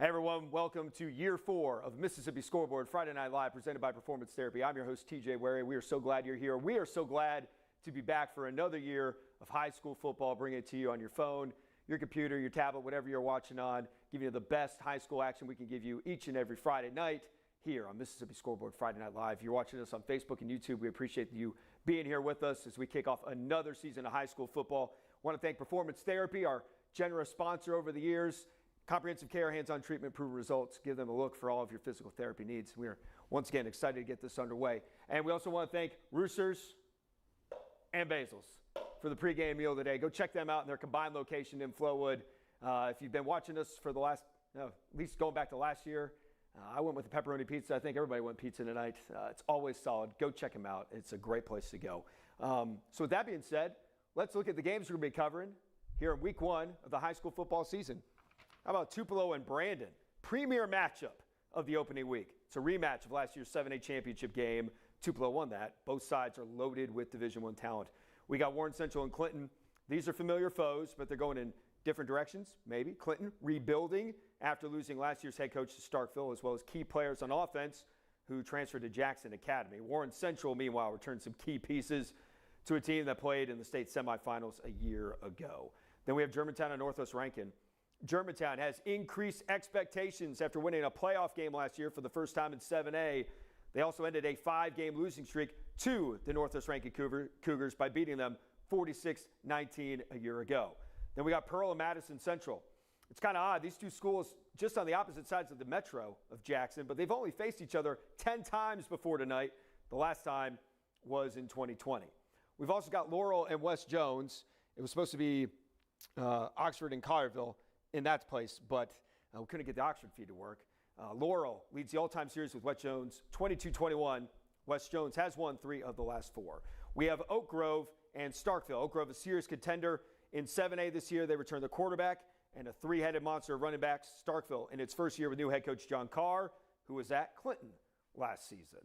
Hey everyone, welcome to year 4 of Mississippi Scoreboard Friday Night Live presented by Performance Therapy. I'm your host TJ Werre. We are so glad you're here. We are so glad to be back for another year of high school football, bringing it to you on your phone, your computer, your tablet, whatever you're watching on, giving you the best high school action we can give you each and every Friday night here on Mississippi Scoreboard Friday Night Live. If you're watching us on Facebook and YouTube, we appreciate you being here with us as we kick off another season of high school football. I want to thank Performance Therapy, our generous sponsor over the years. Comprehensive care, hands-on treatment, proven results. Give them a look for all of your physical therapy needs. We are once again excited to get this underway. And we also want to thank Roosters and Basil's for the pregame meal today. Go check them out in their combined location in Flowood. If you've been watching us for the last, at least going back to last year, I went with the pepperoni pizza. I think everybody went pizza tonight. It's always solid. Go check them out. It's a great place to go. So with that being said, let's look at the games we're going to be covering here in week 1 of the high school football season. How about Tupelo and Brandon? Premier matchup of the opening week. It's a rematch of last year's 7A championship game. Tupelo won that. Both sides are loaded with Division I talent. We got Warren Central and Clinton. These are familiar foes, but they're going in different directions, maybe. Clinton rebuilding after losing last year's head coach to Starkville, as well as key players on offense who transferred to Jackson Academy. Warren Central, meanwhile, returned some key pieces to a team that played in the state semifinals a year ago. Then we have Germantown and Northwest Rankin. Germantown has increased expectations after winning a playoff game last year for the first time in 7A. They also ended a 5-game losing streak to the Northwest Rankin Cougars by beating them 46-19 a year ago. Then we got Pearl and Madison Central. It's kind of odd. These two schools just on the opposite sides of the metro of Jackson, but they've only faced each other 10 times before tonight. The last time was in 2020. We've also got Laurel and West Jones. It was supposed to be Oxford and Collierville in that place, but we couldn't get the Oxford feed to work. Laurel leads the all-time series with West Jones 22-21. West Jones has won 3 of the last 4. We have Oak Grove and Starkville. Oak Grove, a serious contender in 7A this year. They return the quarterback and a 3-headed monster of running backs. Starkville in its first year with new head coach John Carr, who was at Clinton last season.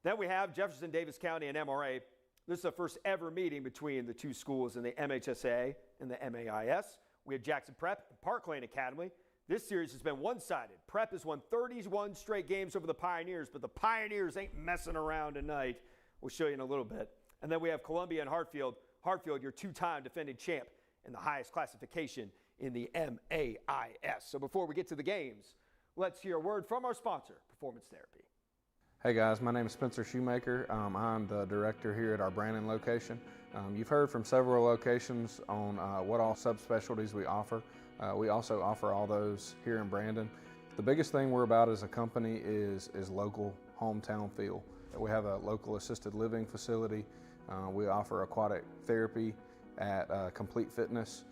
Then we have Jefferson, Davis County, and MRA. This is the first ever meeting between the two schools in the MHSA and the MAIS. We have Jackson Prep and Parklane Academy. This series has been one-sided. Prep has won 31 straight games over the Pioneers, but the Pioneers ain't messing around tonight. We'll show you in a little bit. And then we have Columbia and Hartfield. Hartfield, your 2-time defending champ in the highest classification in the MAIS. So before we get to the games, let's hear a word from our sponsor, Performance Therapy. Hey guys, my name is Spencer Shoemaker. I'm the director here at our Brandon location. You've heard from several locations on what all subspecialties we offer. We also offer all those here in Brandon. The biggest thing we're about as a company is local hometown feel. We have a local assisted living facility. We offer aquatic therapy at Complete Fitness.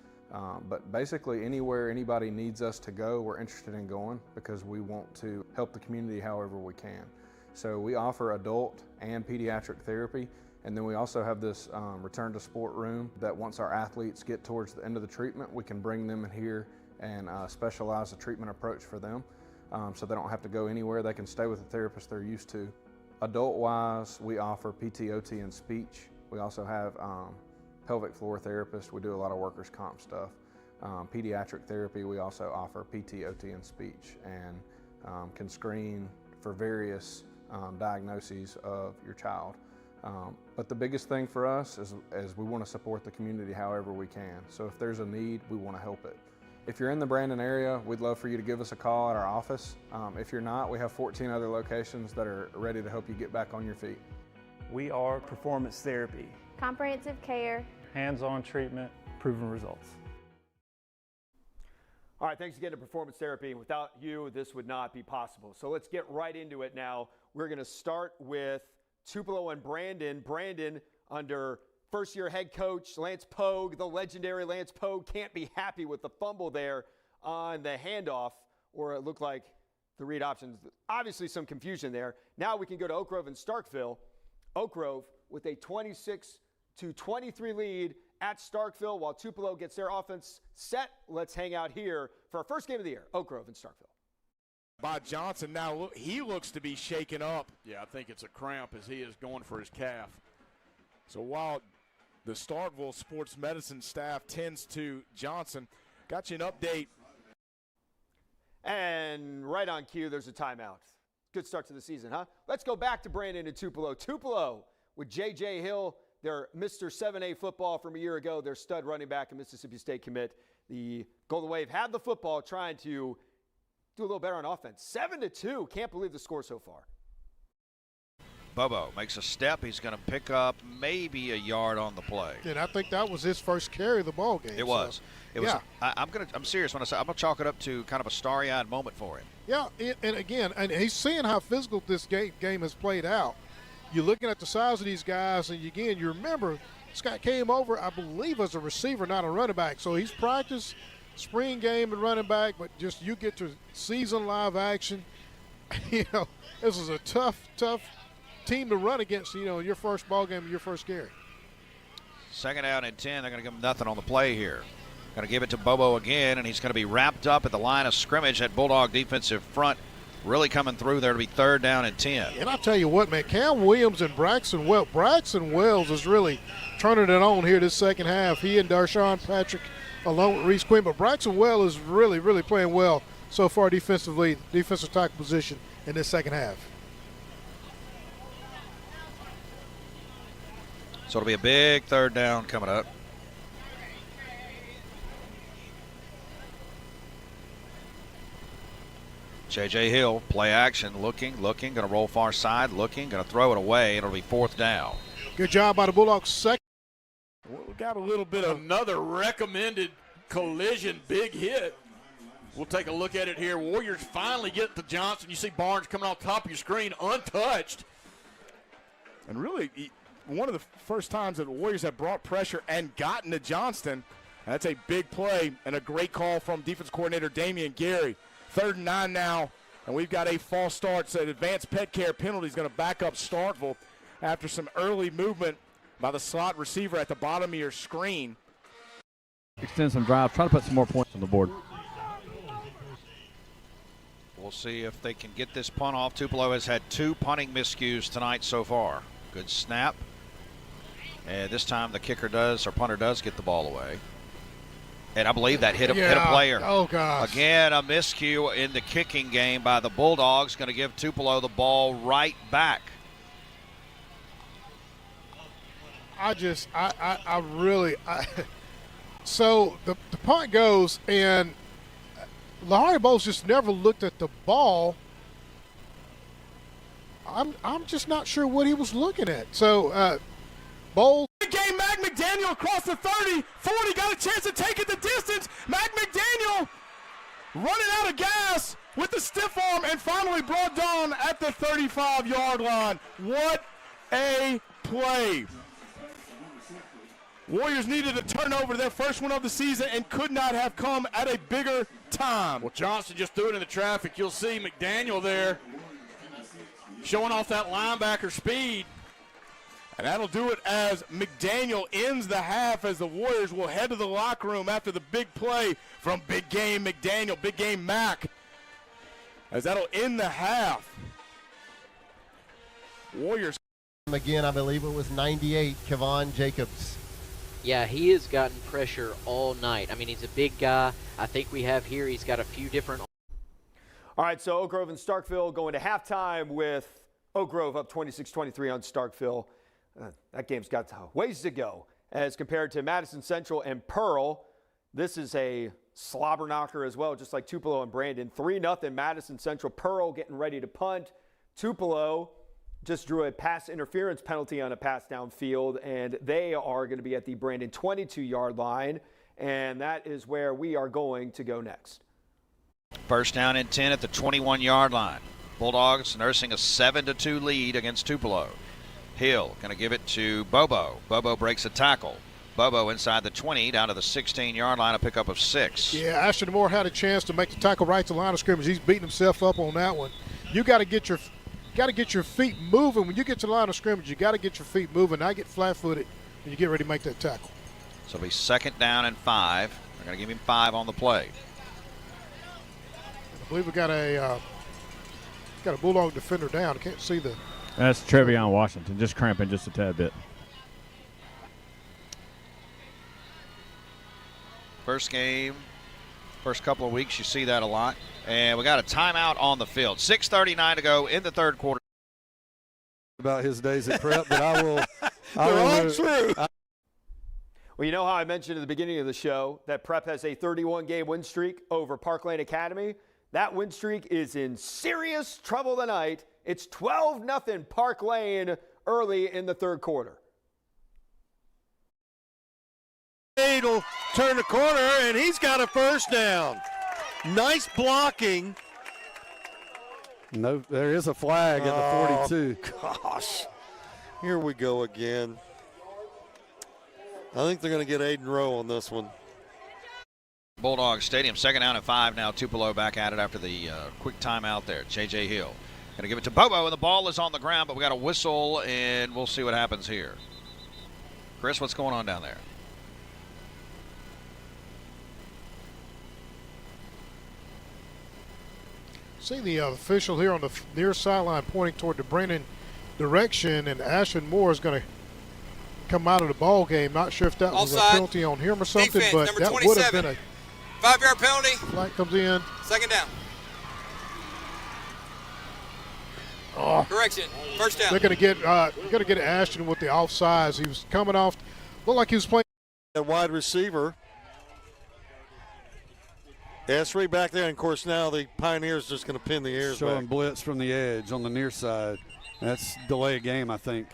But basically anywhere anybody needs us to go, we're interested in going because we want to help the community however we can. So we offer adult and pediatric therapy, and then we also have this return to sport room that once our athletes get towards the end of the treatment, we can bring them in here and specialize a treatment approach for them so they don't have to go anywhere. They can stay with the therapist they're used to. Adult-wise, we offer PT, OT, and speech. We also have pelvic floor therapists. We do a lot of workers' comp stuff. Pediatric therapy, we also offer PT, OT, and speech, and can screen for various diagnoses of your child. But the biggest thing for us is we want to support the community however we can. So if there's a need, we want to help it. If you're in the Brandon area, we'd love for you to give us a call at our office. If you're not, we have 14 other locations that are ready to help you get back on your feet. We are Performance Therapy. Comprehensive care. Hands-on treatment, proven results. All right, thanks again to Performance Therapy. Without you, this would not be possible. So let's get right into it now. We're going to start with Tupelo and Brandon. Brandon under first-year head coach Lance Pogue, the legendary Lance Pogue, can't be happy with the fumble there on the handoff, or it looked like the read options. Obviously some confusion there. Now we can go to Oak Grove and Starkville. Oak Grove with a 26-23 lead at Starkville while Tupelo gets their offense set. Let's hang out here for our first game of the year, Oak Grove and Starkville. By Johnson now, look, he looks to be shaken up. Yeah, I think it's a cramp as he is going for his calf. So while the Starkville sports medicine staff tends to Johnson, got you an update. And right on cue, there's a timeout. Good start to the season, huh? Let's go back to Brandon and Tupelo. Tupelo with J.J. Hill, their Mr. 7A football from a year ago, their stud running back and Mississippi State commit. The Golden Wave had the football, trying to do a little better on offense. 7-2. Can't believe the score so far. Bobo makes a step. He's going to pick up maybe a yard on the play. And I think that was his first carry of the ball game. It was. It was. Yeah. I'm serious when I say I'm going to chalk it up to kind of a starry-eyed moment for him. Yeah, and again, and he's seeing how physical this game has played out. You're looking at the size of these guys, and again, you remember this guy came over, I believe, as a receiver, not a running back. So he's practiced spring game and running back, but just you get to season live action. You know, this is a tough team to run against, you know, your first ball game, your first carry. Second down and 10. They're going to give him nothing on the play here. Going to give it to Bobo again, and he's going to be wrapped up at the line of scrimmage. That Bulldog defensive front really coming through there to be third down and 10. And I'll tell you what, man, Cam Williams and Braxton Wells is really turning it on here this second half. He and Darshawn Patrick along with Reese Quinn, but Braxton Wells is really playing well so far defensively, defensive tackle position in this second half. So it'll be a big third down coming up. J.J. Hill, play action, looking, going to roll far side, looking, going to throw it away. It'll be fourth down. Good job by the Bulldogs. Second. We got a little bit of Another recommended collision, big hit. We'll take a look at it here. Warriors finally get to Johnson. You see Barnes coming off top of your screen untouched. and really one of the first times that the Warriors have brought pressure and gotten to Johnston. That's a big play and a great call from defense coordinator Damian Gary. 3rd and 9 now, and we've got a false start. So an advanced pet care penalty is going to back up Starkville after some early movement by the slot receiver at the bottom of your screen. Extend some drive, try to put some more points on the board. We'll see if they can get this punt off. Tupelo has had 2 punting miscues tonight so far. Good snap. And this time the punter does get the ball away. And I believe that hit a player. Oh, gosh. Again, a miscue in the kicking game by the Bulldogs. Going to give Tupelo the ball right back. So the punt goes, and Lahari Bowles just never looked at the ball. I'm just not sure what he was looking at. So Bowles. Game, Mac McDaniel across the 30, 40, got a chance to take it the distance. Mac McDaniel running out of gas with the stiff arm and finally brought down at the 35-yard line. What a play. Warriors needed a turnover, their first one of the season, and could not have come at a bigger time. Well, Johnson just threw it in the traffic. You'll see McDaniel there showing off that linebacker speed. And that'll do it as McDaniel ends the half, as the Warriors will head to the locker room after the big play from Big Game McDaniel, Big Game Mac, as that'll end the half. Warriors. Again, I believe it was 98, Kevon Jacobs. Yeah, he has gotten pressure all night. I mean, he's a big guy. I think we have here, he's got a few different. All right, so Oak Grove and Starkville going to halftime with Oak Grove up 26-23 on Starkville. That game's got ways to go as compared to Madison Central and Pearl. This is a slobber knocker as well, just like Tupelo and Brandon. 3-0 Madison Central. Pearl getting ready to punt. Tupelo just drew a pass interference penalty on a pass downfield, and they are going to be at the Brandon 22-yard line, and that is where we are going to go next. First down and 10 at the 21-yard line. Bulldogs nursing a 7-2 lead against Tupelo. Hill going to give it to Bobo. Bobo breaks a tackle. Bobo inside the 20 down to the 16-yard line, a pickup of 6. Yeah, Ashton Moore had a chance to make the tackle right to the line of scrimmage. He's beating himself up on that one. You got to get your feet moving. When you get to the line of scrimmage, you got to get your feet moving, not get flat-footed when you get ready to make that tackle. So it'll be 2nd down and 5. They're going to give him 5 on the play. I believe we got a Bulldog defender down. I can't see the. That's Trevion Washington, just cramping just a tad bit. First game First couple of weeks, you see that a lot. And we got a timeout on the field. 6:39 to go in the third quarter. About his days at prep, but I will. They're all true. Well, you know how I mentioned at the beginning of the show that Prep has a 31-game win streak over Parklane Academy? That win streak is in serious trouble tonight. It's 12-0 Parklane early in the third quarter. He'll turn the corner, and he's got a first down. Nice blocking. No, there is a flag at the 42. Gosh, here we go again. I think they're going to get Aiden Rowe on this one. Bulldog Stadium, 2nd down and 5 now. Tupelo back at it after the quick timeout there. J.J. Hill going to give it to Bobo, and the ball is on the ground, but we got a whistle, and we'll see what happens here. Chris, what's going on down there? See the official here on the near sideline pointing toward the Brennan direction, and Ashton Moore is going to come out of the ball game. Not sure if that was a penalty on him or something, defense, but number that 27. would have been a 5-yard penalty. flag comes in. 2nd down. Oh. Correction. First down. They're going to get Ashton with the offsides. He was coming off, looked like he was playing A wide receiver. S3 back there, and of course now the Pioneers just going to pin the ears Showing back. blitz from the edge on the near side. That's delay of game, I think.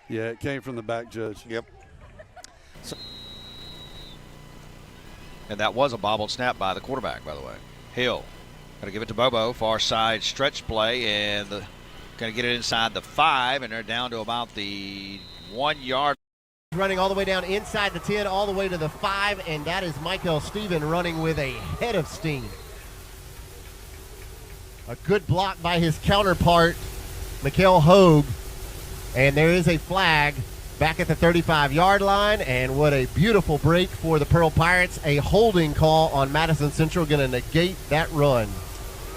Yeah, it came from the back judge. Yep. And that was a bobbled snap by the quarterback, by the way. Hill going to give it to Bobo, far side stretch play, and going to get it inside the 5, and they're down to about the 1 yard. Running all the way down inside the 10, all the way to the 5, and that is Michael Stephen running with a head of steam. A good block by his counterpart, Mikael Hogue, and there is a flag back at the 35-yard line, and what a beautiful break for the Pearl Pirates. A holding call on Madison Central, going to negate that run.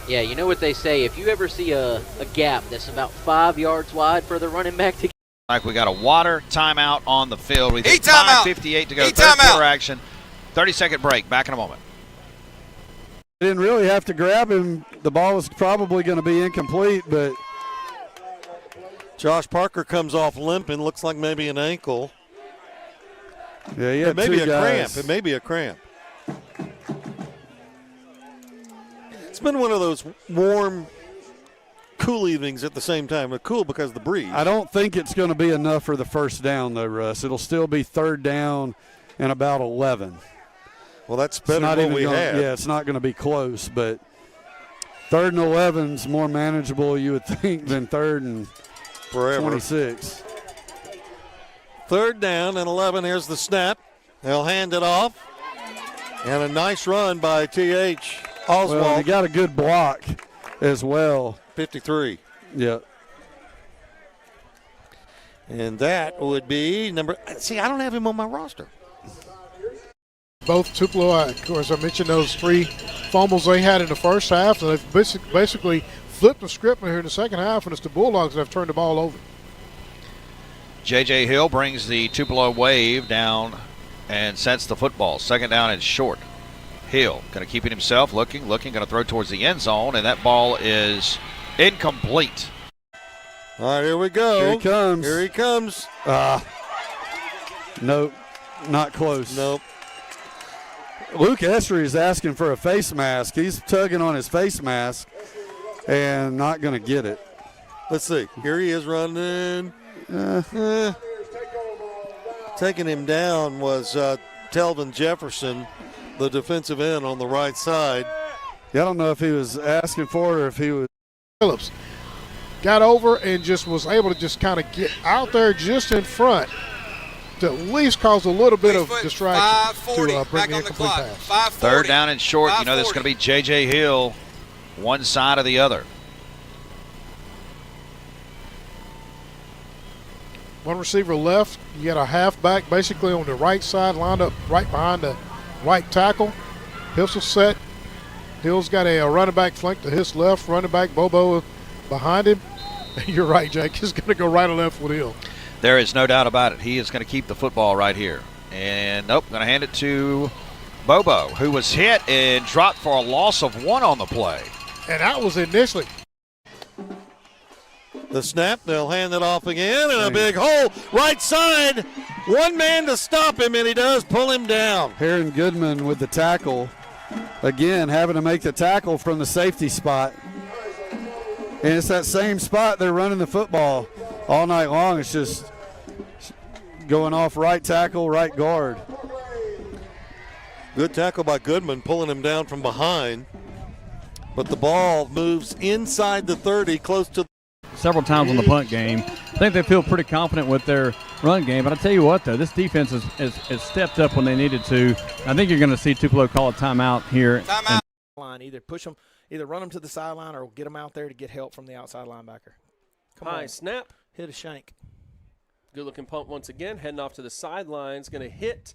Yeah, you know what they say, if you ever see a gap that's about 5 yards wide for the running back to Like we got a water timeout on the field. We think timeout. 5:58 to go. Third Third quarter action. 30-second break. Back in a moment. Didn't really have to grab him. The ball was probably going to be incomplete, but Josh Parker comes off limping. Looks like maybe an ankle. yeah, he had It may be two a guys. cramp. It may be a cramp. It's been one of those warm, cool evenings at the same time. But cool because of the breeze. I don't think it's going to be enough for the first down, though, Russ. It'll still be 3rd down and about 11. Well, that's better It's not than even what we gonna, had. Yeah, it's not going to be close, but 3rd and 11's more manageable, you would think, than 3rd and Forever. 26. 3rd down and 11. Here's the snap. They'll hand it off. And a nice run by T.H. Oswald. Well, they got a good block as well. 53. Yeah. And that would be number. See, I don't have him on my roster. both Tupelo, of course, I mentioned those 3 fumbles they had in the first half, and they've basically flipped the script here in the second half, and it's the Bulldogs that have turned the ball over. J.J. Hill brings the Tupelo wave down and sets the football. 2nd down and short. Hill going to keep it himself, looking, going to throw towards the end zone, and that ball is incomplete. All right, here we go. Here he comes. Here he comes. Nope, not close. Nope. Luke Essery is asking for a face mask. He's tugging on his face mask and not going to get it. Let's see. Here he is running. Taking him down was Telvin Jefferson, the defensive end on the right side. Yeah, I don't know if he was asking for it or if he was. Phillips got over and just was able to just kind of get out there just in front to at least cause a little bit of distraction to bring the incomplete pass. 3rd down and short. You know this is going to be J.J. Hill, one side or the other. One receiver left. You got a halfback basically on the right side, lined up right behind the right tackle. Pistol set. Hill's got a running back flank to his left. Running back Bobo behind him. You're right, Jake. He's going to go right or left with Hill. There is no doubt about it. He is going to keep the football right here. And nope, going to hand it to Bobo, who was hit and dropped for a loss of 1 on the play. And that was initially. The snap, they'll hand it off again, and a big hole, right side. One man to stop him, and he does pull him down. Heron Goodman with the tackle. Again, having to make the tackle from the safety spot. And it's that same spot they're running the football all night long. It's just going off right tackle, right guard. Good tackle by Goodman, pulling him down from behind. But the ball moves inside the 30, close to several times on the punt game. I think they feel pretty confident with their run game. But I tell you what, though, this defense has stepped up when they needed to. I think you're going to see Tupelo call a timeout here. Timeout. Line, either push them, either run them to the sideline or get them out there to get help from the outside linebacker. Come High on. snap. Hit a shank. Good-looking punt once again. Heading off to the sidelines. Going to hit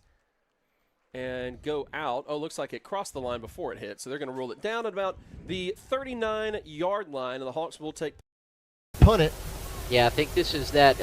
and go out. Oh, looks like it crossed the line before it hit. So they're going to roll it down at about the 39-yard line, and the Hawks will take. Punt it. Yeah, I think this is that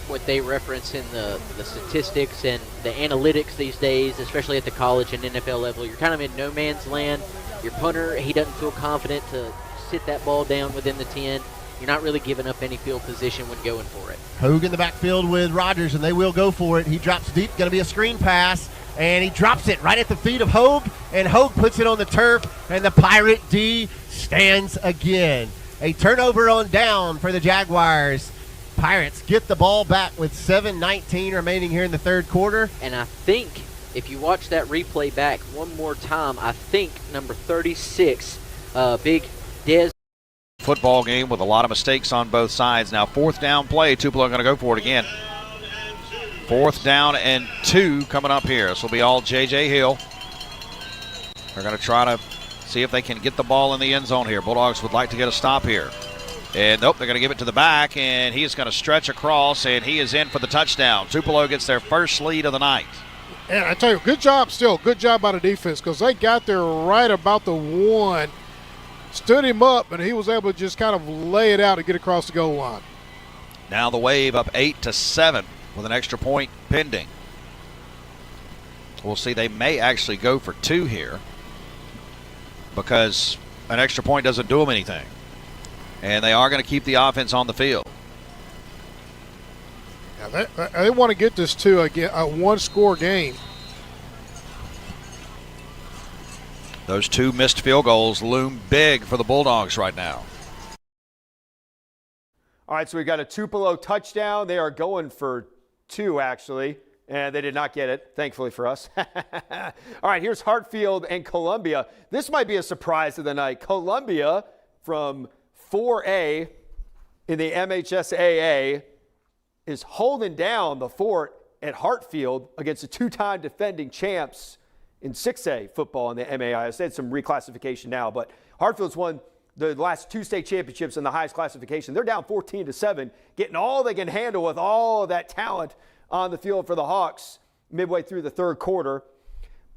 what they reference in the statistics and the analytics these days, especially at the college and NFL level. You're kind of in no man's land. Your punter, he doesn't feel confident to sit that ball down within the 10. You're not really giving up any field position when going for it. Hogue in the backfield with Rogers, and they will go for it. He drops deep, going to be a screen pass, and he drops it right at the feet of Hogue, and Hogue puts it on the turf, and the Pirate D stands again. A turnover on down for the Jaguars. Pirates get the ball back with 7:19 remaining here in the third quarter. And I think if you watch that replay back one more time, I think number 36, Big Dez. Football game with a lot of mistakes on both sides. Now 4th down play. Tupelo going to go for it again. 4th down and 2 coming up here. This will be all J.J. Hill. They're going to try to see if they can get the ball in the end zone here. Bulldogs would like to get a stop here. And nope, they're going to give it to the back, and he is going to stretch across, and he is in for the touchdown. Tupelo gets their first lead of the night. And I tell you, good job still. Good job by the defense because they got there right about the 1, stood him up, and he was able to just kind of lay it out and get across the goal line. Now the Wave up 8-7 with an extra point pending. We'll see. They may actually go for 2 here because an extra point doesn't do them anything. And they are going to keep the offense on the field. Yeah, they want to get this to a 1-score game. Those 2 missed field goals loom big for the Bulldogs right now. All right, so we got a Tupelo touchdown. They are going for 2, actually, and they did not get it, thankfully for us. All right, here's Hartfield and Columbia. This might be a surprise of the night. Columbia from 4A in the MHSAA is holding down the fort at Hartfield against the 2-time defending champs in 6A football in the MAIS. They had some reclassification now, but Hartfield's won the last 2 state championships in the highest classification. They're down 14-7, getting all they can handle with all of that talent on the field for the Hawks midway through the third quarter.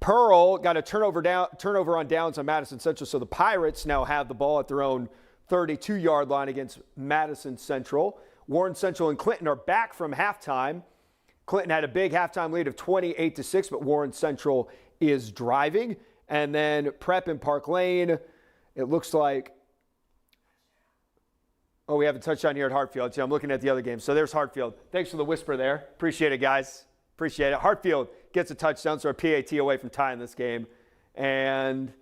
Pearl got a turnover on downs on Madison Central, so the Pirates now have the ball at their own 32-yard line against Madison Central. Warren Central and Clinton are back from halftime. Clinton had a big halftime lead of 28-6, but Warren Central is driving. And then Prep and Parklane, it looks like, oh, we have a touchdown here at Hartfield. I'm looking at the other game. So there's Hartfield. Thanks for the whisper there. Appreciate it, guys. Appreciate it. Hartfield gets a touchdown, so a PAT away from tying this game. And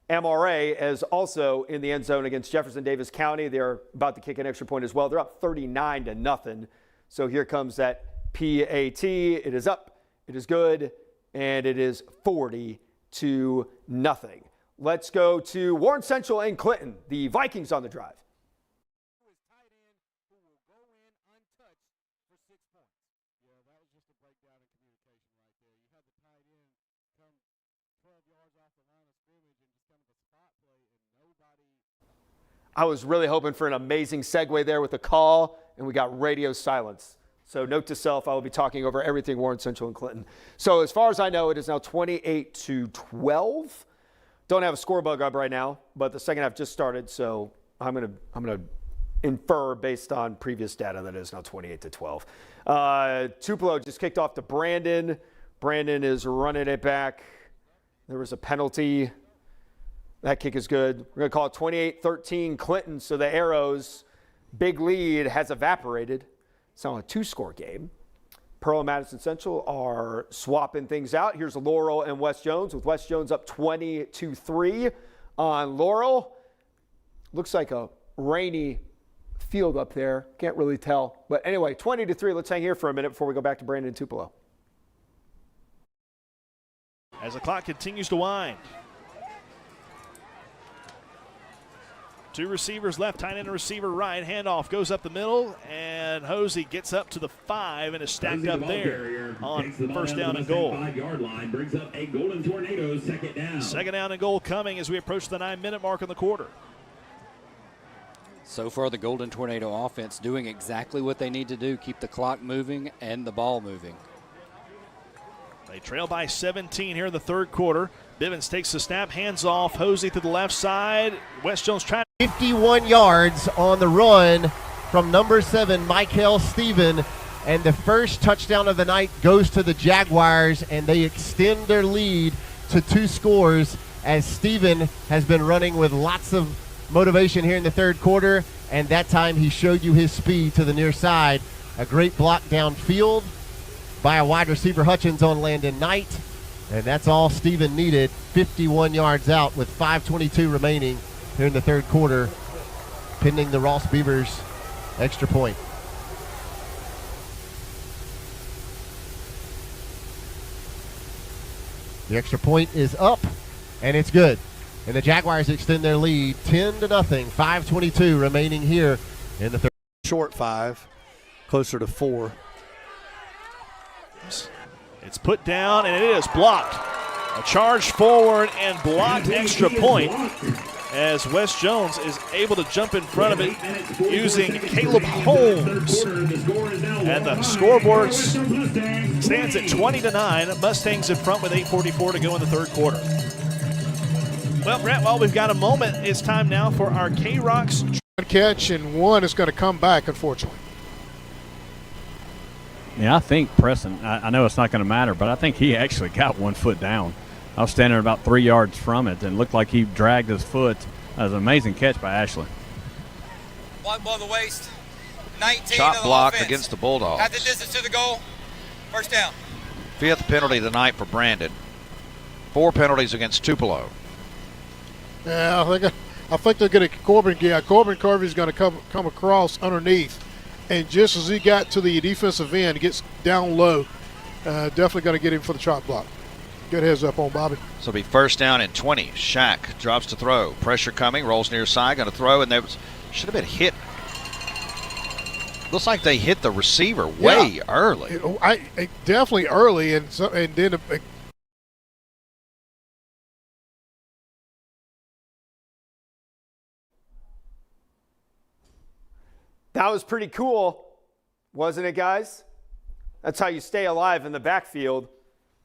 MRA is also in the end zone against Jefferson Davis County. They're about to kick an extra point as well. They're up 39-0. So here comes that PAT. It is up, it is good, and it is 40-0. Let's go to Warren Central and Clinton. The Vikings on the drive. I was really hoping for an amazing segue there with a call, and we got radio silence. So note to self, I will be talking over everything Warren Central and Clinton. So as far as I know, it is now 28-12. Don't have a score bug up right now, but the second half just started, so I'm gonna infer based on previous data that it is now 28-12. Tupelo just kicked off to Brandon. Brandon is running it back. There was a penalty. That kick is good. We're going to call it 28-13 Clinton. So the Arrows' big lead has evaporated. It's now a 2-score game. Pearl and Madison Central are swapping things out. Here's Laurel and West Jones, with West Jones up 20-3 on Laurel. Looks like a rainy field up there. Can't really tell. But anyway, 20-3. Let's hang here for a minute before we go back to Brandon and Tupelo. As the clock continues to wind. 2 receivers left, tight end and receiver right. Handoff goes up the middle, and Hosey gets up to the 5 and is stacked up there on first down and goal. 5-yard line brings up a Golden Tornadoes second down. Second down and goal coming as we approach the 9-minute mark in the quarter. So far, the Golden Tornado offense doing exactly what they need to do, keep the clock moving and the ball moving. They trail by 17 here in the third quarter. Bivens takes the snap, hands off, Hosey to the left side. West Jones trying. 51 yards on the run from number 7, Michael Stephen. And the first touchdown of the night goes to the Jaguars, and they extend their lead to 2 scores as Stephen has been running with lots of motivation here in the third quarter, and that time he showed you his speed to the near side. A great block downfield by a wide receiver Hutchins on Landon Knight, and that's all Stephen needed. 51 yards out with 5:22 remaining here in the third quarter, pending the Ross Beavers extra point. The extra point is up, and it's good. And the Jaguars extend their lead 10-0. 5:22 remaining here in the third. Short 5, closer to 4. It's put down, and it is blocked. A charge forward and blocked extra point as West Jones is able to jump in front of it using Caleb Holmes. And the scoreboard stands at 20-9. Mustangs in front with 8:44 to go in the third quarter. Well, Brett, while we've got a moment, it's time now for our K-Rocks. One catch and one is going to come back, unfortunately. Yeah, I think Preston, I know it's not going to matter, but I think he actually got 1 foot down. I was standing about 3 yards from it and looked like he dragged his foot. That was an amazing catch by Ashley. Block below the waist. 19 Shot of the blocked offense. against the Bulldogs. Got the distance to the goal. First down. 5th penalty of the night for Brandon. 4 penalties against Tupelo. Yeah, I think they're going to Corbin. Yeah, Corbin Carvey's going to come across underneath, and just as he got to the defensive end, gets down low. Definitely going to get him for the chop block. Good heads up on Bobby. So it'll be first down and 20. Shack drops to throw. Pressure coming. Rolls near side. Going to throw, and there should have been hit. Looks like they hit the receiver way early. Definitely early, and then. That was pretty cool, wasn't it, guys? That's how you stay alive in the backfield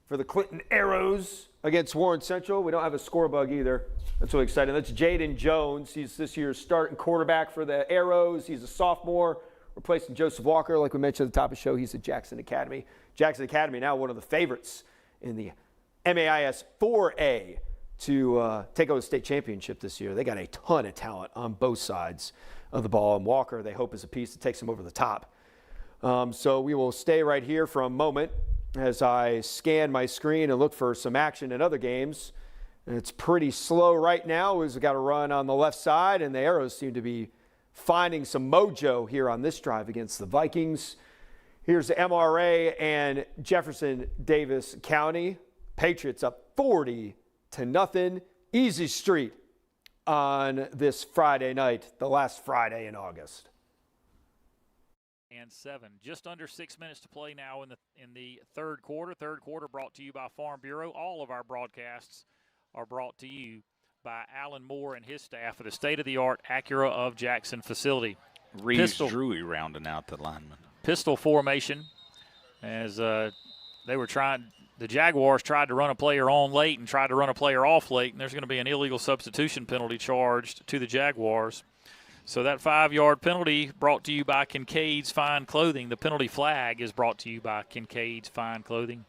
for the Clinton Arrows against Warren Central. We don't have a score bug either. That's really exciting. That's Jaden Jones. He's this year's starting quarterback for the Arrows. He's a sophomore, replacing Joseph Walker. Like we mentioned at the top of the show, he's at Jackson Academy. Jackson Academy now one of the favorites in the MAIS 4A to take over the state championship this year. They got a ton of talent on both sides of the ball, and Walker, they hope, is a piece that takes them over the top. So we will stay right here for a moment as I scan my screen and look for some action in other games. And it's pretty slow right now. We've got a run on the left side, and the Arrows seem to be finding some mojo here on this drive against the Vikings. Here's the MRA and Jefferson Davis County. Patriots up 40-0. Easy street on this Friday night, the last Friday in August. And 7. Just under 6 minutes to play now in the third quarter. Third quarter brought to you by Farm Bureau. All of our broadcasts are brought to you by Alan Moore and his staff at the state-of-the-art Acura of Jackson facility. Reeves Drewy rounding out the lineman. Pistol formation as they were trying. The Jaguars tried to run a player on late and tried to run a player off late, and there's going to be an illegal substitution penalty charged to the Jaguars. So that 5-yard penalty brought to you by Kincaid's Fine Clothing. The penalty flag is brought to you by Kincaid's Fine Clothing.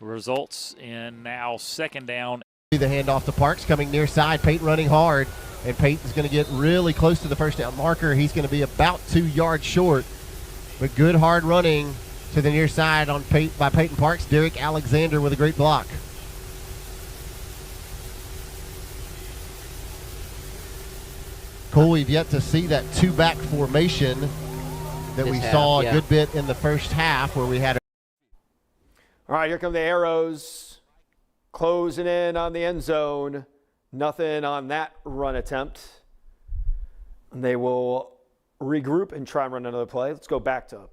results in now second down. The handoff to Parks coming near side. Peyton running hard, and Peyton's going to get really close to the first down marker. He's going to be about 2 yards short, but good hard running to the near side by Peyton Parks. Derek Alexander with a great block. Cool, we've yet to see that two-back formation that we saw a good bit in the first half where we had. All right, here come the arrows. Closing in on the end zone. Nothing on that run attempt. And they will regroup and try and run another play. Let's go back to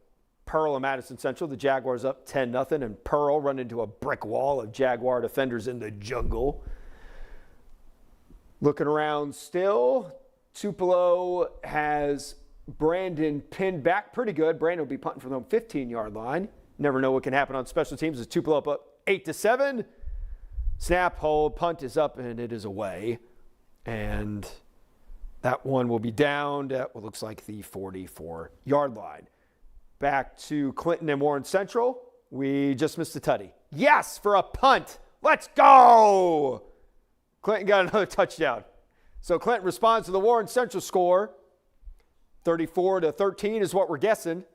Pearl and Madison Central. The Jaguars up 10-0, and Pearl run into a brick wall of Jaguar defenders in the jungle. Looking around still. Tupelo has Brandon pinned back pretty good. Brandon will be punting from the 15-yard line. Never know what can happen on special teams as Tupelo up 8-7. Snap, hold, punt is up, and it is away. And that one will be down at what looks like the 44-yard line. Back to Clinton and Warren Central. We just missed a tutty. Yes, for a punt. Let's go! Clinton got another touchdown. So Clinton responds to the Warren Central score. 34-13 is what we're guessing.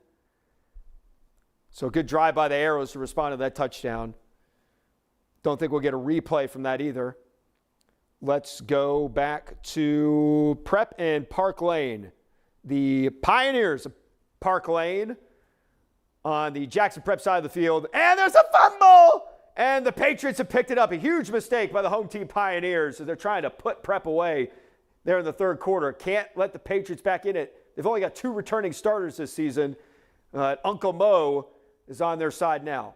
So a good drive by the Arrows to respond to that touchdown. Don't think we'll get a replay from that either. Let's go back to Prep and Parklane. The Pioneers of Parklane on the Jackson Prep side of the field. And there's a fumble! And the Patriots have picked it up. A huge mistake by the home team Pioneers as they're trying to put Prep away there in the third quarter. Can't let the Patriots back in it. They've only got 2 returning starters this season. Uncle Mo is on their side now.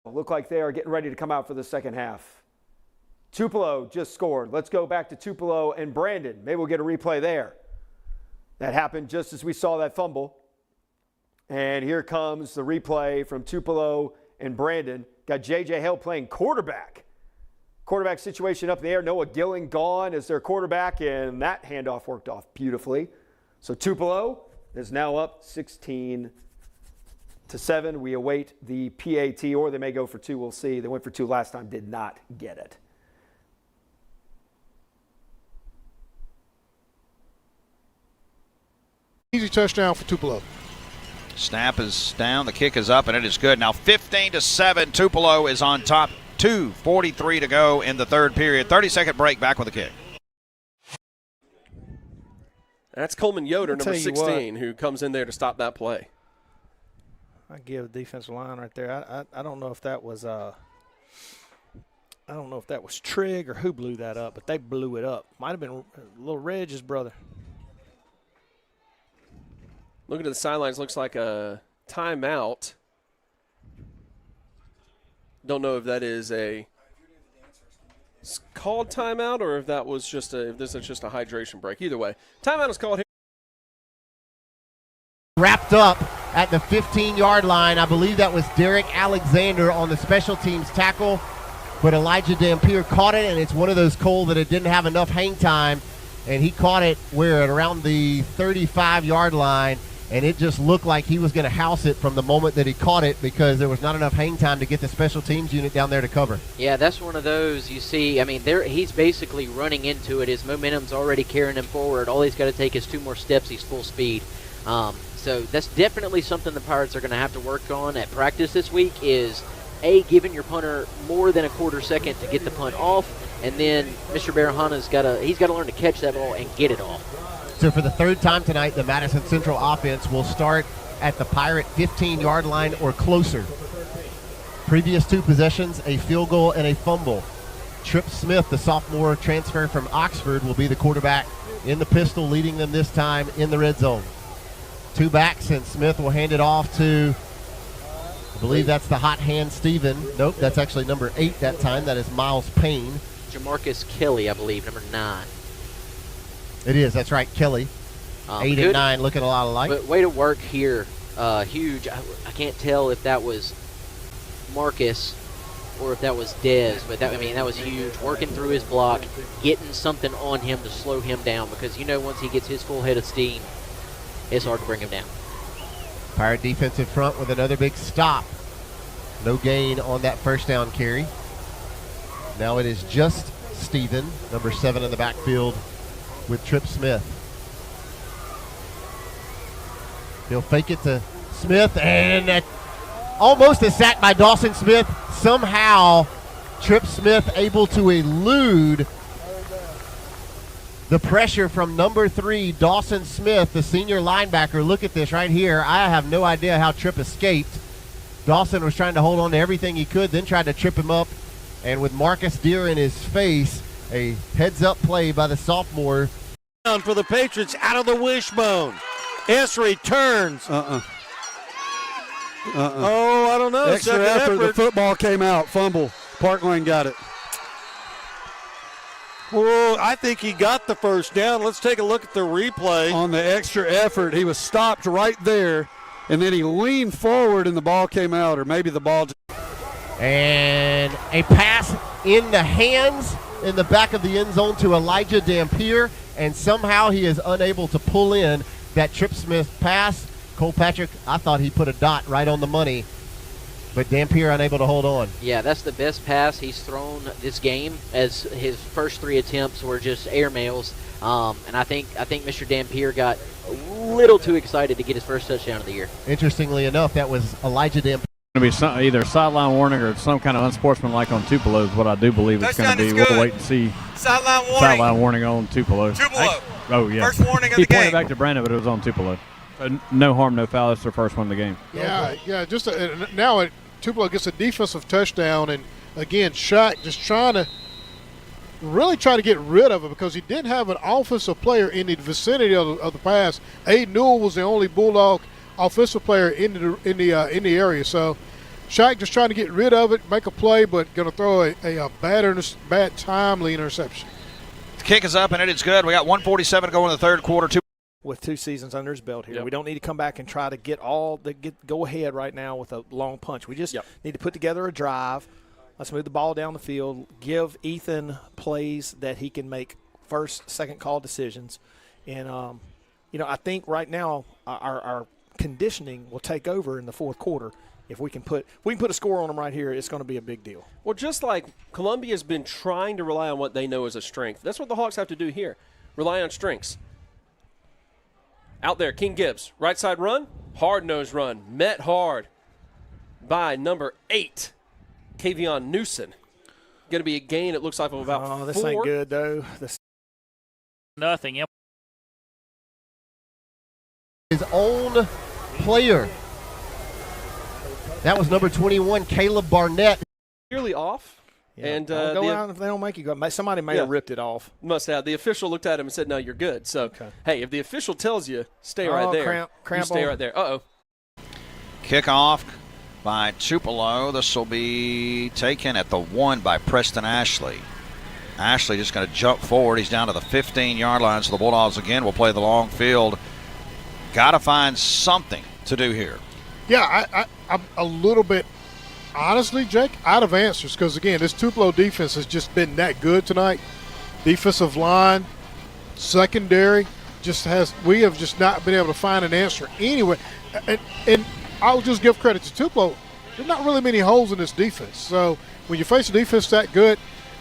Look like they are getting ready to come out for the second half. Tupelo just scored. Let's go back to Tupelo and Brandon. Maybe we'll get a replay there. That happened just as we saw that fumble. And here comes the replay from Tupelo and Brandon. Got J.J. Hill playing quarterback. Quarterback situation up in the air. Noah Gilling gone as their quarterback, and that handoff worked off beautifully. So Tupelo is now up 16-7. We await the PAT, or they may go for 2. We'll see. They went for 2 last time, did not get it. Easy touchdown for Tupelo. Snap is down, the kick is up, and it is good. Now 15-7, Tupelo is on top. 2:43 to go in the third period. 30-second break, back with the kick. That's Coleman Yoder, number 16, who comes in there to stop that play. I give the defensive line right there. I don't know if that was Trigg or who blew that up, but they blew it up. Might have been little Reg's brother. Looking at the sidelines, looks like a timeout. Don't know if that is a called timeout or if that was just this is just a hydration break. Either way, timeout is called here. Wrapped up at the 15-yard line. I believe that was Derek Alexander on the special teams tackle, but Elijah Dampier caught it, and it's one of those, Cole, that it didn't have enough hang time, and he caught it at around the 35-yard line. And it just looked like he was going to house it from the moment that he caught it because there was not enough hang time to get the special teams unit down there to cover. Yeah, that's one of those you see. I mean, he's basically running into it. His momentum's already carrying him forward. All he's got to take is 2 more steps. He's full speed. So that's definitely something the Pirates are going to have to work on at practice this week is, A, giving your punter more than a quarter second to get the punt off, and then Mr. Barahana's got to learn to catch that ball and get it off. So for the third time tonight, the Madison Central offense will start at the Pirate 15-yard line or closer. Previous 2 possessions, a field goal and a fumble. Tripp Smith, the sophomore transfer from Oxford, will be the quarterback in the pistol, leading them this time in the red zone. 2 backs, and Smith will hand it off to, I believe that's the hot hand Steven. Nope, that's actually number 8 that time. That is Miles Payne. Jamarcus Kelly, I believe, number 9. It is. That's right, Kelly. 8 and 9 looking a lot alike. But way to work here. Huge. I can't tell if that was Marcus or if that was Dez, but that was huge. Working through his block, getting something on him to slow him down because once he gets his full head of steam, it's hard to bring him down. Pirate defensive front with another big stop No gain on that first down carry. Now it is just Steven, number 7 in the backfield with Trip Smith. He'll fake it to Smith, and that almost a sack by Dawson Smith. Somehow, Trip Smith able to elude the pressure from number 3, Dawson Smith, the senior linebacker. Look at this right here. I have no idea how Trip escaped. Dawson was trying to hold on to everything he could, then tried to trip him up. And with Marcus Deere in his face, a heads-up play by the sophomore. Down for the Patriots out of the wishbone. Esri turns. Oh, I don't know. Extra effort. The football came out. Fumble. Parklane got it. Well, I think he got the first down. Let's take a look at the replay. On the extra effort, he was stopped right there, and then he leaned forward and the ball came out, or maybe the ball. And a pass in the hands in the back of the end zone to Elijah Dampier, and somehow he is unable to pull in that Trip Smith pass. Cole Patrick, I thought he put a dot right on the money, but Dampier unable to hold on. Yeah, that's the best pass he's thrown this game, as his first 3 attempts were just airmails. And I think Mr. Dampier got a little too excited to get his first touchdown of the year. Interestingly enough, that was Elijah Dampier. Going to be either sideline warning or some kind of unsportsmanlike on Tupelo is what I do believe it's going to be. We'll wait and see. Sideline warning on Tupelo. Oh, yeah. First warning of he the game. pointed back to Brandon, but it was on Tupelo. No harm, no foul. That's their first one of the game. Yeah. Just now Tupelo gets a defensive touchdown, and again, Shaq just trying to get rid of it because he didn't have an offensive player in the vicinity of the pass. Aiden Newell was the only Bulldog offensive player in the area. So Shaq just trying to get rid of it, make a play, but going to throw a bad timely interception. The kick is up, and it is good. We got 1:47 to go in the third quarter. With 2 seasons under his belt here. Yep. We don't need to come back and try to go ahead right now with a long punch. We just need to put together a drive. Let's move the ball down the field, give Ethan plays that he can make first, second call decisions. And, I think right now our conditioning will take over in the fourth quarter. If we can put a score on them right here, it's going to be a big deal. Well, just like Columbia's been trying to rely on what they know is a strength, that's what the Hawks have to do here. Rely on strengths. Out there, King Gibbs, right side run, hard-nosed run, met hard by number 8, Kavion Newson. Going to be a gain, it looks like, of about 4. This ain't good, though. Nothing. His own player. That was number 21, Caleb Barnett. Clearly off. Yeah. And go out if they don't make you go. Somebody may have ripped it off. Must have. The official looked at him and said, "No, you're good." So, hey, if the official tells you, stay right there. Cramp stay on. right there. Uh-oh. Kickoff by Tupelo. This will be taken at the 1 by Preston Ashley. Ashley just going to jump forward. He's down to the 15-yard line, so the Bulldogs again will play the long field. Got to find something to do here. Yeah, I'm a little bit, honestly, Jake, out of answers because, again, this Tupelo defense has just been that good tonight. Defensive line, secondary, we have just not been able to find an answer anyway. And I'll just give credit to Tupelo. There's not really many holes in this defense. So when you face a defense that good,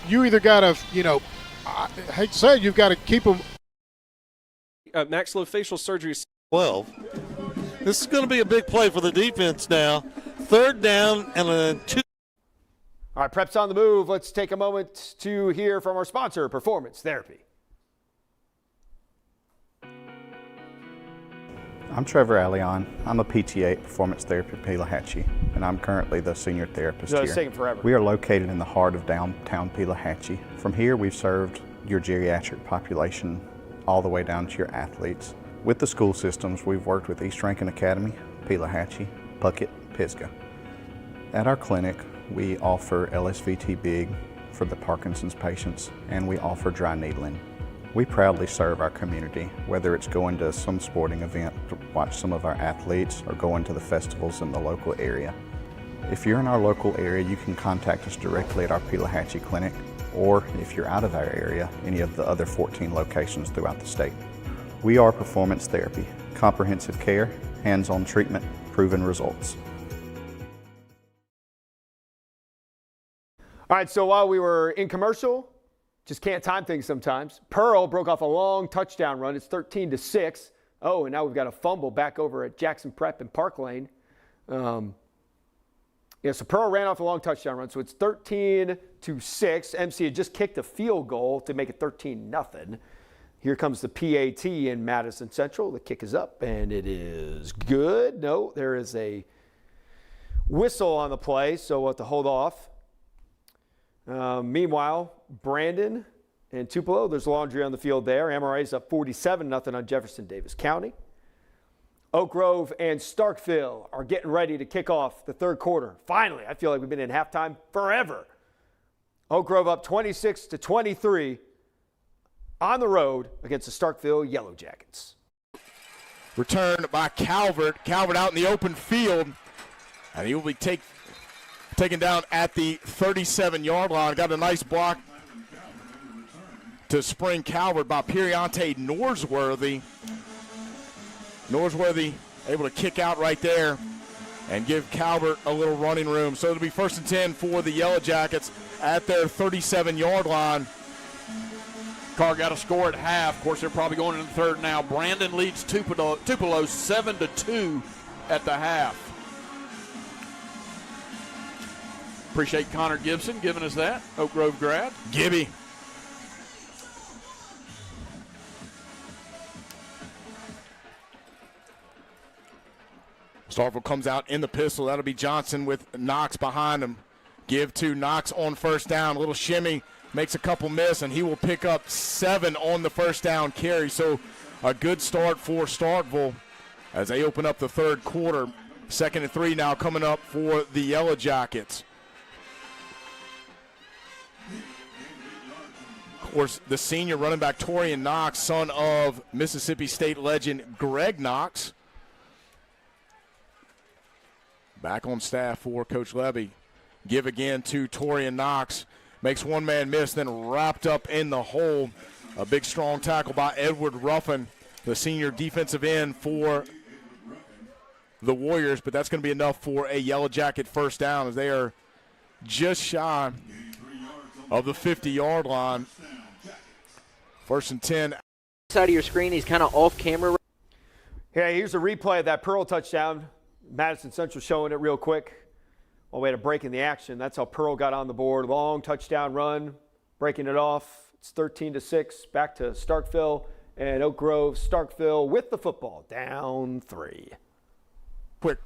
you either got to, I hate to say it, you've got to keep them. Maxillofacial surgery. 12. This is going to be a big play for the defense now. 3rd down and a 2. All right, Preps on the move. Let's take a moment to hear from our sponsor, Performance Therapy. I'm Trevor Allion. I'm a PTA at Performance Therapy Pelahatchie, and I'm currently the senior therapist here. It's taking forever. We are located in the heart of downtown Pelahatchie. From here, we've served your geriatric population all the way down to your athletes. With the school systems, we've worked with East Rankin Academy, Pelahatchie, Puckett, Pisgah. At our clinic, we offer LSVT Big for the Parkinson's patients, and we offer dry needling. We proudly serve our community, whether it's going to some sporting event to watch some of our athletes or going to the festivals in the local area. If you're in our local area, you can contact us directly at our Pelahatchie clinic, or if you're out of our area, any of the other 14 locations throughout the state. We are Performance Therapy, comprehensive care, hands-on treatment, proven results. All right, so while we were in commercial, just can't time things sometimes. Pearl broke off a long touchdown run. It's 13-6. Oh, and now we've got a fumble back over at Jackson Prep and Parklane. So Pearl ran off a long touchdown run, so it's 13-6. MC had just kicked a field goal to make it 13-0. Here comes the PAT in Madison Central. The kick is up, and it is good. No, there is a whistle on the play, so we'll have to hold off. Meanwhile, Brandon and Tupelo, there's laundry on the field there. MRA's up 47-0 on Jefferson Davis County. Oak Grove and Starkville are getting ready to kick off the third quarter. Finally, I feel like we've been in halftime forever. Oak Grove up 26-23 on the road against the Starkville Yellow Jackets. Return by Calvert. Calvert out in the open field, and he will be taken down at the 37-yard line. Got a nice block to spring Calvert by Periante Norsworthy. Norsworthy able to kick out right there and give Calvert a little running room. So it'll be 1st and 10 for the Yellow Jackets at their 37-yard line. Carr got a score at half. Of course, they're probably going into the third now. Brandon leads Tupelo 7-2 at the half. Appreciate Connor Gibson giving us that, Oak Grove grad. Gibby. Starkville comes out in the pistol. That'll be Johnson with Knox behind him. Give to Knox on first down. A little shimmy, makes a couple miss, and he will pick up 7 on the first down carry. So a good start for Starkville as they open up the third quarter. 2nd and 3 now coming up for the Yellow Jackets. Of course, the senior running back Torian Knox, son of Mississippi State legend Greg Knox, back on staff for Coach Levy. Give again to Torian Knox. Makes one man miss, then wrapped up in the hole. A big, strong tackle by Edward Ruffin, the senior defensive end for the Warriors. But that's going to be enough for a Yellow Jacket first down as they are just shy of the 50-yard line. 1st and 10. Side of your screen, he's kind of off camera. Yeah, here's a replay of that Pearl touchdown. Madison Central showing it real quick. Well, we had a break in the action. That's how Pearl got on the board. Long touchdown run, breaking it off. It's 13-6, back to Starkville and Oak Grove. Starkville with the football, down 3. Quick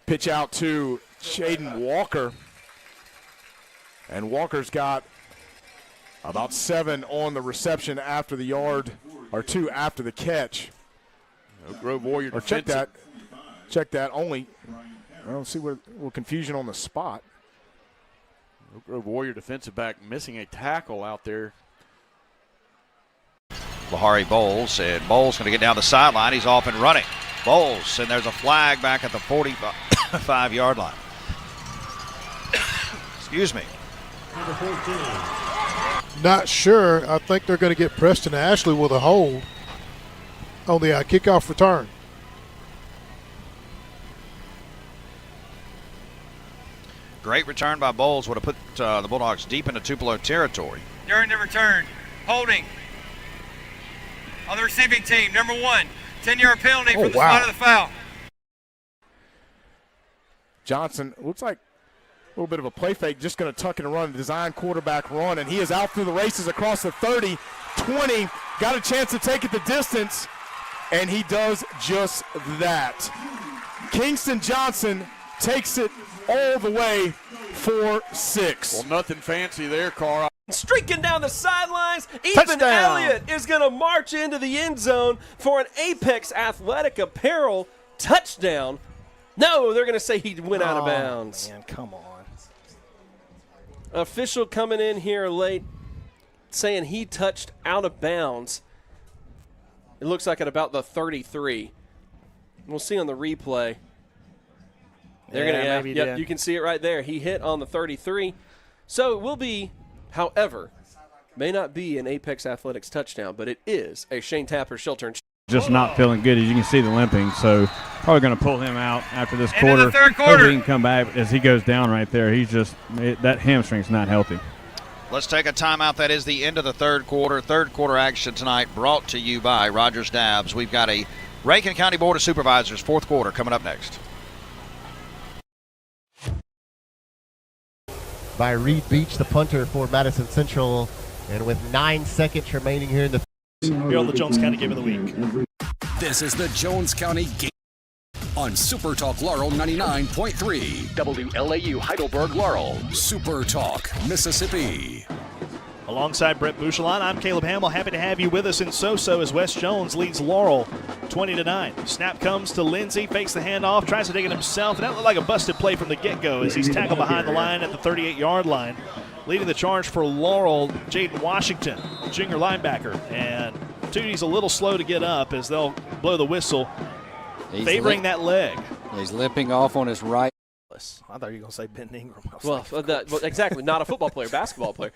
pitch out to Shaden Walker. And Walker's got about 7 on the reception after the yard, or 2 after the catch. Oak Grove Warrior or check that. Check that only. I don't see where confusion on the spot. Oak Grove Warrior defensive back missing a tackle out there. Lahari Bowles, and Bowles going to get down the sideline. He's off and running. Bowles, and there's a flag back at the 45-yard line. Excuse me. Not sure. I think they're going to get Preston Ashley with a hold on the kickoff return. Great return by Bowles would have put the Bulldogs deep into Tupelo territory. During the return, holding on the receiving team, number 1, 10-yard penalty for the spot of the foul. Johnson looks like a little bit of a play fake, just going to tuck and run, design quarterback run, and he is out through the races across the 30, 20, got a chance to take it the distance, and he does just that. Kingston Johnson takes it all the way for 6. Well, nothing fancy there, Carl. Streaking down the sidelines, Ethan Elliott is going to march into the end zone for an Apex Athletic Apparel touchdown. No, they're going to say he went out of bounds. Man, come on. Official coming in here late saying he touched out of bounds. It looks like at about the 33. We'll see on the replay. They're gonna, you can see it right there. He hit on the 33. So it will be, however, may not be an Apex Athletics touchdown, but it is a Shane Tapper Shelter. Just not feeling good, as you can see the limping. So Probably going to pull him out after this Into quarter. the third quarter. Hopefully he can come back as he goes down right there. He's just that hamstring's not healthy. Let's take a timeout. That is the end of the third quarter. Third quarter action tonight brought to you by Rogers Dabbs. We've got a Rankin County Board of Supervisors fourth quarter coming up next. By Reed Beach, the punter for Madison Central. And with 9 seconds remaining here in the Here on the Jones County Game of the Week. This is the Jones County Game on Super Talk Laurel 99.3. WLAU Heidelberg Laurel. Super Talk, Mississippi. Alongside Brett Bouchelon, I'm Caleb Hamill. Happy to have you with us in so-so as West Jones leads Laurel 20-9. Snap comes to Lindsey, fakes the handoff, tries to take it himself, and that looked like a busted play from the get-go as he's tackled behind the line at the 38-yard line. Leading the charge for Laurel, Jaden Washington, junior linebacker. And Tootie's a little slow to get up as they'll blow the whistle, favoring that leg. He's limping off on his right. I thought you were going to say Ben Ingram. Well, exactly, not a football player, basketball player.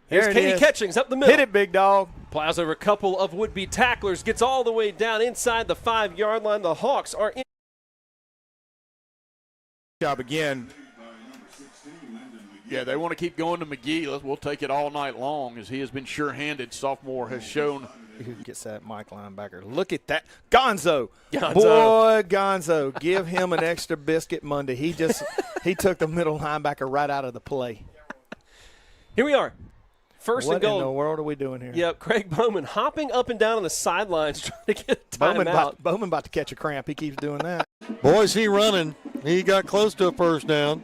Here Here's it Katie is. Catchings up the middle. Hit it, big dog. Plows over a couple of would-be tacklers, gets all the way down inside the 5-yard line. The Hawks are in. Job again. Yeah, they want to keep going to McGee. We'll take it all night long as he has been sure-handed. Sophomore has shown. Who gets that Mike linebacker? Look at that. Gonzo. Gonzo. Boy, Gonzo. Give him an extra biscuit Monday. He took the middle linebacker right out of the play. Here we are. First what and goal. in the world are we doing here? Yep, Craig Bowman hopping up and down on the sidelines trying to get a timeout. Bowman about to catch a cramp. He keeps doing that. Boy, is he running. He got close to a first down.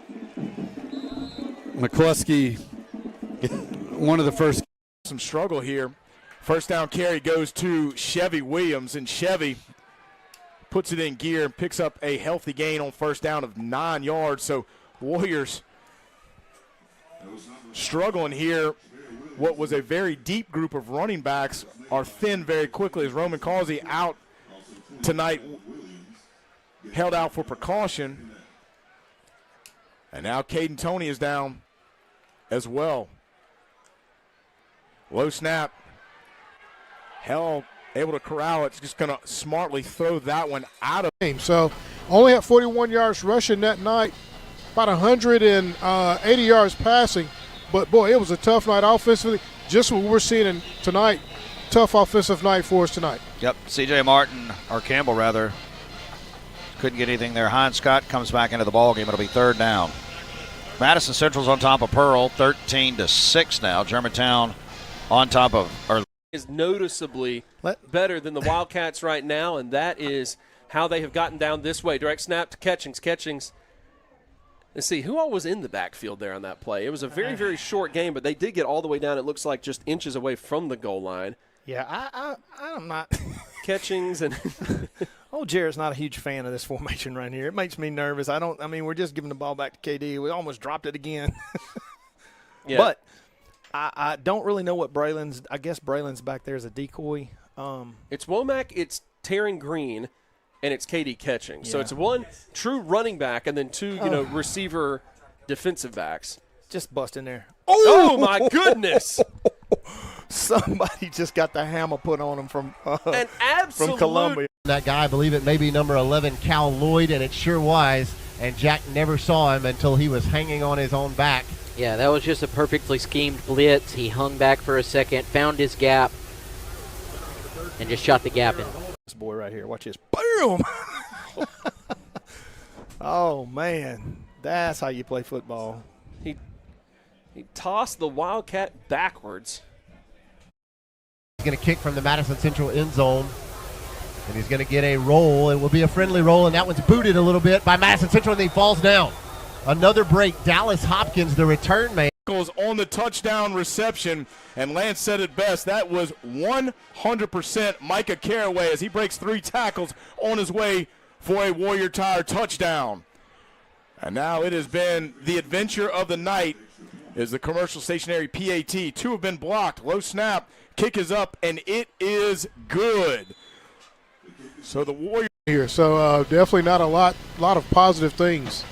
McCluskey, one of the first. Some struggle here. First down carry goes to Chevy Williams, and Chevy puts it in gear and picks up a healthy gain on first down of 9 yards. So Warriors struggling here. What was a very deep group of running backs are thin very quickly as Roman Causey out tonight, held out for precaution. And now Caden Toney is down as well. Low snap. Hell, able to corral it. Just going to smartly throw that one out of game. So only had 41 yards rushing that night, about 180 yards passing. But, boy, it was a tough night offensively. Just what we're seeing tonight, tough offensive night for us tonight. Yep, C.J. Martin, or Campbell rather, couldn't get anything there. Hines Scott comes back into the ballgame. It'll be third down. Madison Central's on top of Pearl, 13-6 now. Germantown on top of is noticeably better than the Wildcats right now, and that is how they have gotten down this way. Direct snap to Catchings. Let's see, who all was in the backfield there on that play? It was a very, very short game, but they did get all the way down, it looks like, just inches away from the goal line. Yeah, I'm not. Catchings and Jarrett's not a huge fan of this formation right here. It makes me nervous. We're just giving the ball back to KD. We almost dropped it again. Yeah. But I don't really know what I guess Braylon's back there as a decoy. It's Womack, it's Taryn Green, and it's KD Catching. So Yeah. it's one true running back and then two, receiver defensive backs. Just bust in there. Oh my goodness. Somebody just got the hammer put on him from absolute Columbia. That guy, I believe it may be number 11, Cal Lloyd, and it sure was. And Jack never saw him until he was hanging on his own back. Yeah, that was just a perfectly schemed blitz. He hung back for a second, found his gap, and just shot the gap in. This boy right here, watch this. Boom! Oh, man. That's how you play football. He tossed the Wildcat backwards. He's going to kick from the Madison Central end zone. And he's going to get a roll. It will be a friendly roll, and that one's booted a little bit by Madison Central, and he falls down. Another break. Dallas Hopkins, the return man. Goes on the touchdown reception, and Lance said it best. That was 100% Micah Caraway as he breaks 3 tackles on his way for a Warrior Tire touchdown. And now it has been the adventure of the night is the commercial stationary PAT. 2 have been blocked. Low snap. Kick is up, and it is good. So the Warriors here. So definitely not a lot of positive things.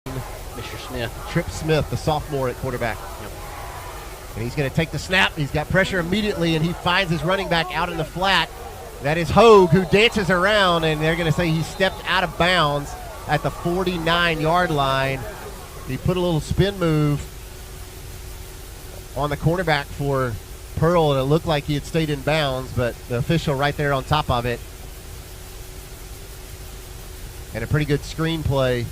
Mr. Smith. Trip Smith, the sophomore at quarterback. And he's going to take the snap. He's got pressure immediately, and he finds his running back out in the flat. That is Hogue, who dances around, and they're going to say he stepped out of bounds at the 49-yard line. He put a little spin move on the cornerback for Pearl, and it looked like he had stayed in bounds, but the official right there on top of it. And a pretty good screen play,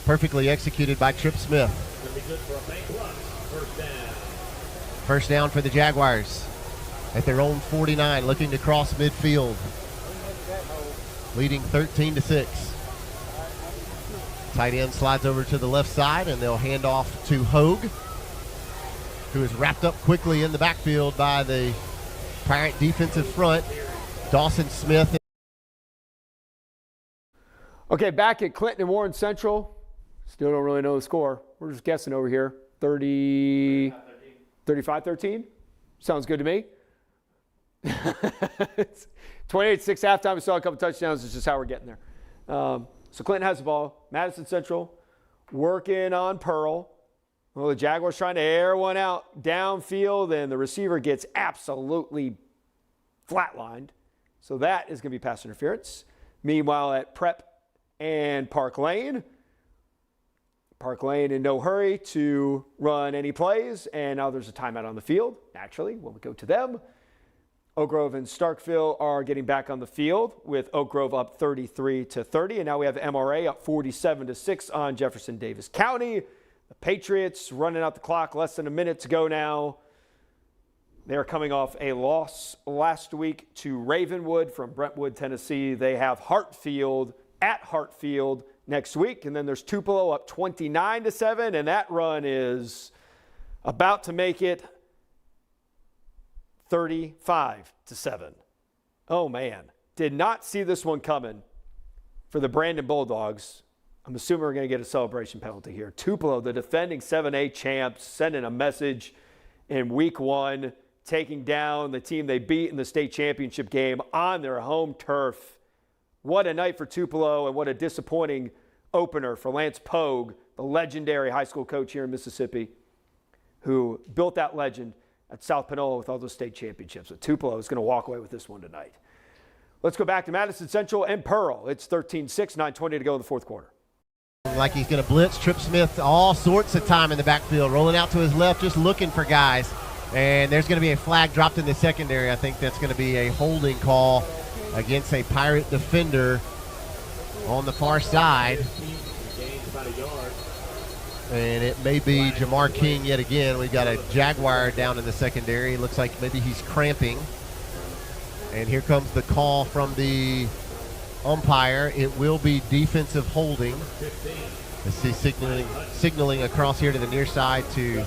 perfectly executed by Trip Smith. First down for the Jaguars at their own 49, looking to cross midfield, leading 13-6. Tight end slides over to the left side, and they'll hand off to Hogue, who is wrapped up quickly in the backfield by the Pirate defensive front, Dawson Smith. Okay, back at Clinton and Warren Central. Still don't really know the score. We're just guessing over here. 35-13? Sounds good to me. 28-6 halftime. We saw a couple touchdowns. It's just how we're getting there. So Clinton has the ball. Madison Central working on Pearl. Well, the Jaguars trying to air one out downfield, and the receiver gets absolutely flatlined. So that is going to be pass interference. Meanwhile, at Prep and Parklane in no hurry to run any plays, and now there's a timeout on the field. Naturally, when we go to them, Oak Grove and Starkville are getting back on the field with Oak Grove up 33-30, and now we have MRA up 47-6 on Jefferson Davis County. The Patriots running out the clock, less than a minute to go now. They're coming off a loss last week to Ravenwood from Brentwood, Tennessee. They have Hartfield at Hartfield next week, and then there's Tupelo up 29-7, and that run is about to make it 35-7. Oh man, did not see this one coming for the Brandon Bulldogs. I'm assuming we're going to get a celebration penalty here. Tupelo, the defending 7A champs, sending a message in week one, taking down the team they beat in the state championship game on their home turf. What a night for Tupelo, and what a disappointing opener for Lance Pogue, the legendary high school coach here in Mississippi, who built that legend at South Panola with all those state championships. But Tupelo is going to walk away with this one tonight. Let's go back to Madison Central and Pearl. It's 13-6, 9:20 to go in the fourth quarter. Like he's going to blitz. Trip Smith all sorts of time in the backfield, rolling out to his left, just looking for guys. And there's going to be a flag dropped in the secondary. I think that's going to be a holding call against a Pirate defender on the far side. And it may be Jamar King yet again. We've got a Jaguar down in the secondary. Looks like maybe he's cramping. And here comes the call from the umpire. It will be defensive holding. Let's see, signaling across here to the near side to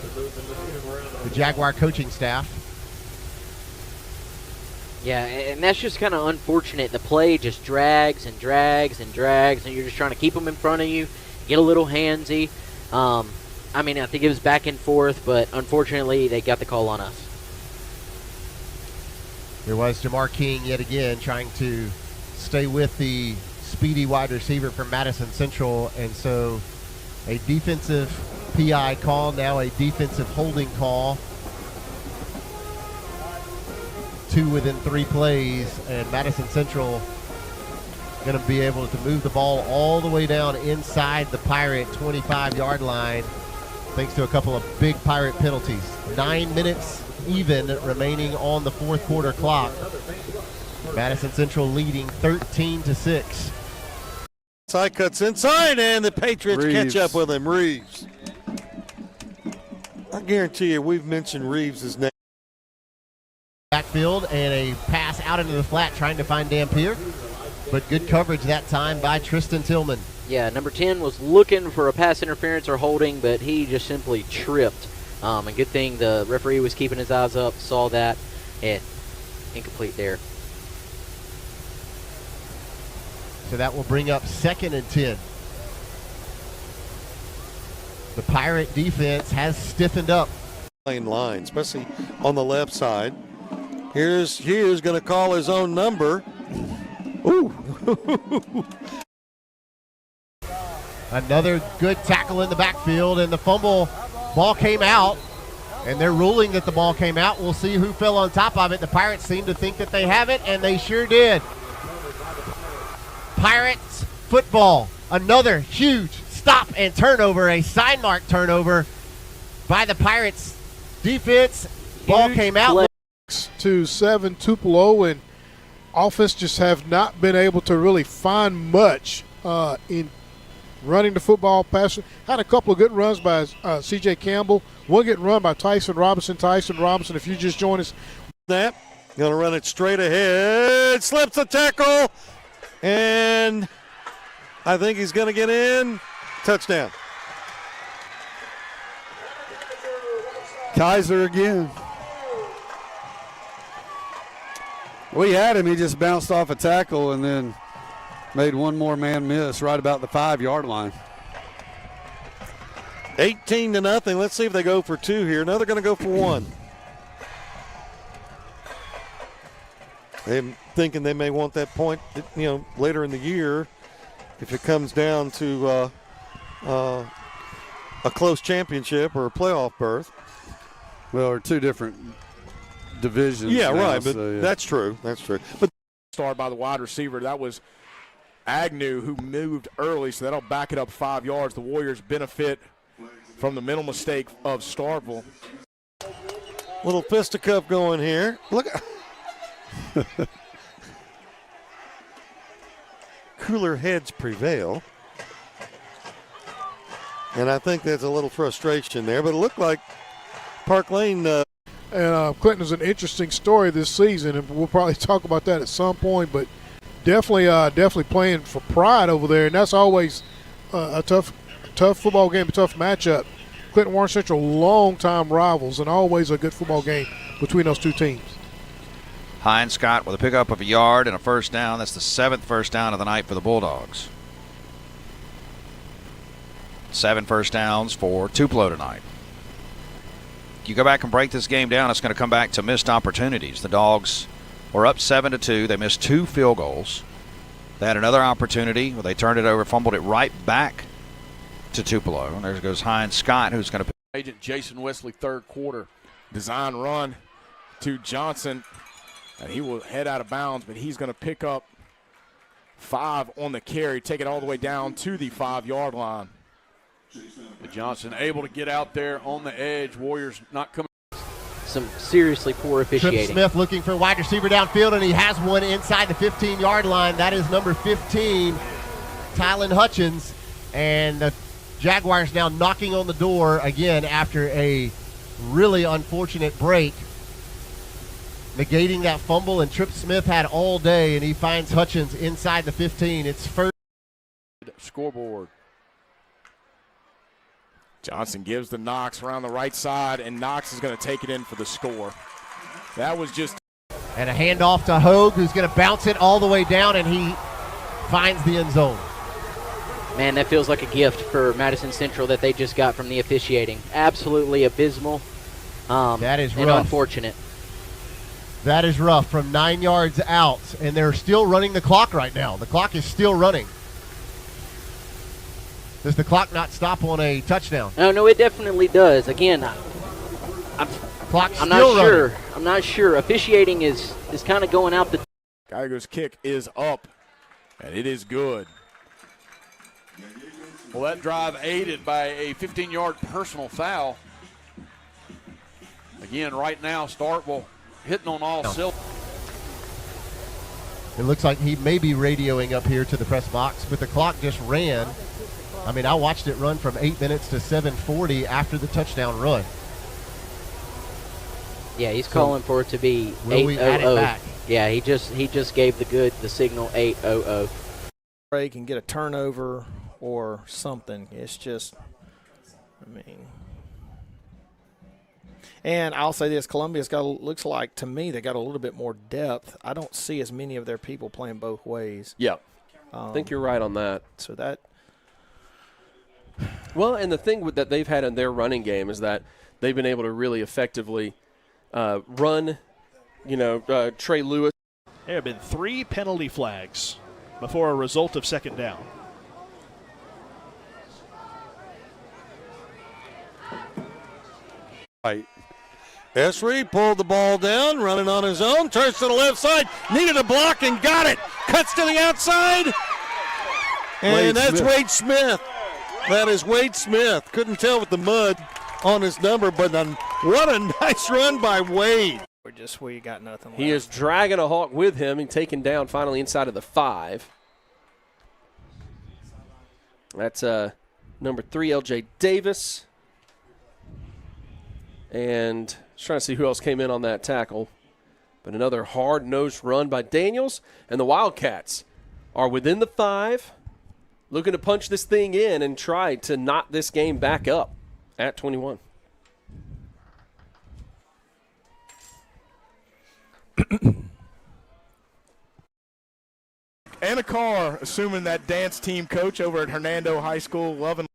the Jaguar coaching staff. Yeah, and that's just kind of unfortunate. The play just drags and drags and drags, and you're just trying to keep them in front of you, get a little handsy. I mean, I think it was back and forth, but unfortunately they got the call on us. There was Jamar King yet again trying to stay with the speedy wide receiver from Madison Central, and so a defensive PI call, now a defensive holding call. 2 within 3 plays, and Madison Central going to be able to move the ball all the way down inside the Pirate 25-yard line thanks to a couple of big Pirate penalties. 9 minutes even remaining on the fourth quarter clock. Madison Central leading 13-6. Side cuts inside, and the Patriots catch up with him. Reeves. I guarantee you we've mentioned Reeves' name. Backfield and a pass out into the flat trying to find Dampier, but good coverage that time by Tristan Tillman. Yeah, number 10 was looking for a pass interference or holding, but he just simply tripped. And good thing the referee was keeping his eyes up, saw that, and incomplete there. So that will bring up 2nd and 10. The Pirate defense has stiffened up. Line, especially on the left side. Here's Hughes going to call his own number. Ooh. Another good tackle in the backfield, and the fumble ball came out. And they're ruling that the ball came out. We'll see who fell on top of it. The Pirates seem to think that they have it, and they sure did. Pirates football. Another huge stop and turnover, a sign mark turnover by the Pirates defense. Ball came out. 6-7 Tupelo, and offense just have not been able to really find much in running the football, passing. Had a couple of good runs by C.J. Campbell. One good run by Tyson Robinson. Tyson Robinson, if you just join us. Snap. Going to run it straight ahead. Slips the tackle. And I think he's going to get in. Touchdown. Kaiser again. We had him. He just bounced off a tackle and then made one more man miss right about the 5-yard line. 18-0. Let's see if they go for 2 here. No, they're going to go for 1. They're thinking they may want that point, later in the year if it comes down to a close championship or a playoff berth. Well, or 2 different divisions. Yeah, now, right, but so, yeah. that's true. That's true. But Started by the wide receiver. That was Agnew, who moved early, so that'll back it up 5 yards. The Warriors benefit from the mental mistake of Starkville. Little fisticuff going here. Look. Cooler heads prevail. And I think there's a little frustration there, but it looked like Parklane. And Clinton is an interesting story this season, and we'll probably talk about that at some point, but definitely playing for pride over there, and that's always a tough football game, a tough matchup. Clinton Warren Central, long-time rivals, and always a good football game between those 2 teams. Hines Scott with a pickup of a yard and a first down. That's the 7th first down of the night for the Bulldogs. 7 first downs for Tupelo tonight. You go back and break this game down, it's going to come back to missed opportunities. The Dogs were up 7-2. They missed 2 field goals. They had another opportunity where they turned it over, fumbled it right back to Tupelo. And there goes Hines Scott, who's going to pick. Agent Jason Wesley, 3rd quarter. Design run to Johnson, and he will head out of bounds, but he's going to pick up 5 on the carry, take it all the way down to the 5-yard line. Johnson able to get out there on the edge. Warriors not coming. Some seriously poor officiating. Trip Smith looking for a wide receiver downfield, and he has one inside the 15-yard line. That is number 15, Tylen Hutchins. And the Jaguars now knocking on the door again after a really unfortunate break, negating that fumble, and Trip Smith had all day, and he finds Hutchins inside the 15. It's first. Scoreboard. Johnson gives the Knox around the right side, and Knox is going to take it in for the score. That was just. And a handoff to Hogue, who's going to bounce it all the way down, and he finds the end zone. Man, that feels like a gift for Madison Central that they just got from the officiating. Absolutely abysmal. That is and rough. Unfortunate. That is rough from 9 yards out, and they're still running the clock right now. The clock is still running. Does the clock not stop on a touchdown? No, it definitely does. Again, Clock's I'm still not sure. running. I'm not sure. Officiating is kind of going out the. Geiger's kick is up, and it is good. Well, that drive aided by a 15-yard personal foul. Again, right now, Starkville hitting on all cylinders. It looks like he may be radioing up here to the press box, but the clock just ran. I mean, I watched it run from 8 minutes to 7:40 after the touchdown run. Yeah, he's calling for it to be 8:00. Will we add it back? Yeah, he just gave the signal 8:00. Break and get a turnover or something. It's just, and I'll say this: Columbia's looks like to me they got a little bit more depth. I don't see as many of their people playing both ways. Yeah, I think you're right on that. So that. Well, and the thing that they've had in their running game is that they've been able to really effectively run, Trey Lewis. There have been 3 penalty flags before a result of 2nd down. Right. Esri pulled the ball down, running on his own, turns to the left side, needed a block and got it. Cuts to the outside, and that's Wade Smith. That is Wade Smith. Couldn't tell with the mud on his number, but what a nice run by Wade. We got nothing left. He is dragging a Hawk with him and taken down finally inside of the 5. That's number 3, LJ Davis. And just trying to see who else came in on that tackle. But another hard-nosed run by Daniels. And the Wildcats are within the 5, looking to punch this thing in and try to knock this game back up at 21. Anna Carr, assuming that dance team coach over at Hernando High School, loving.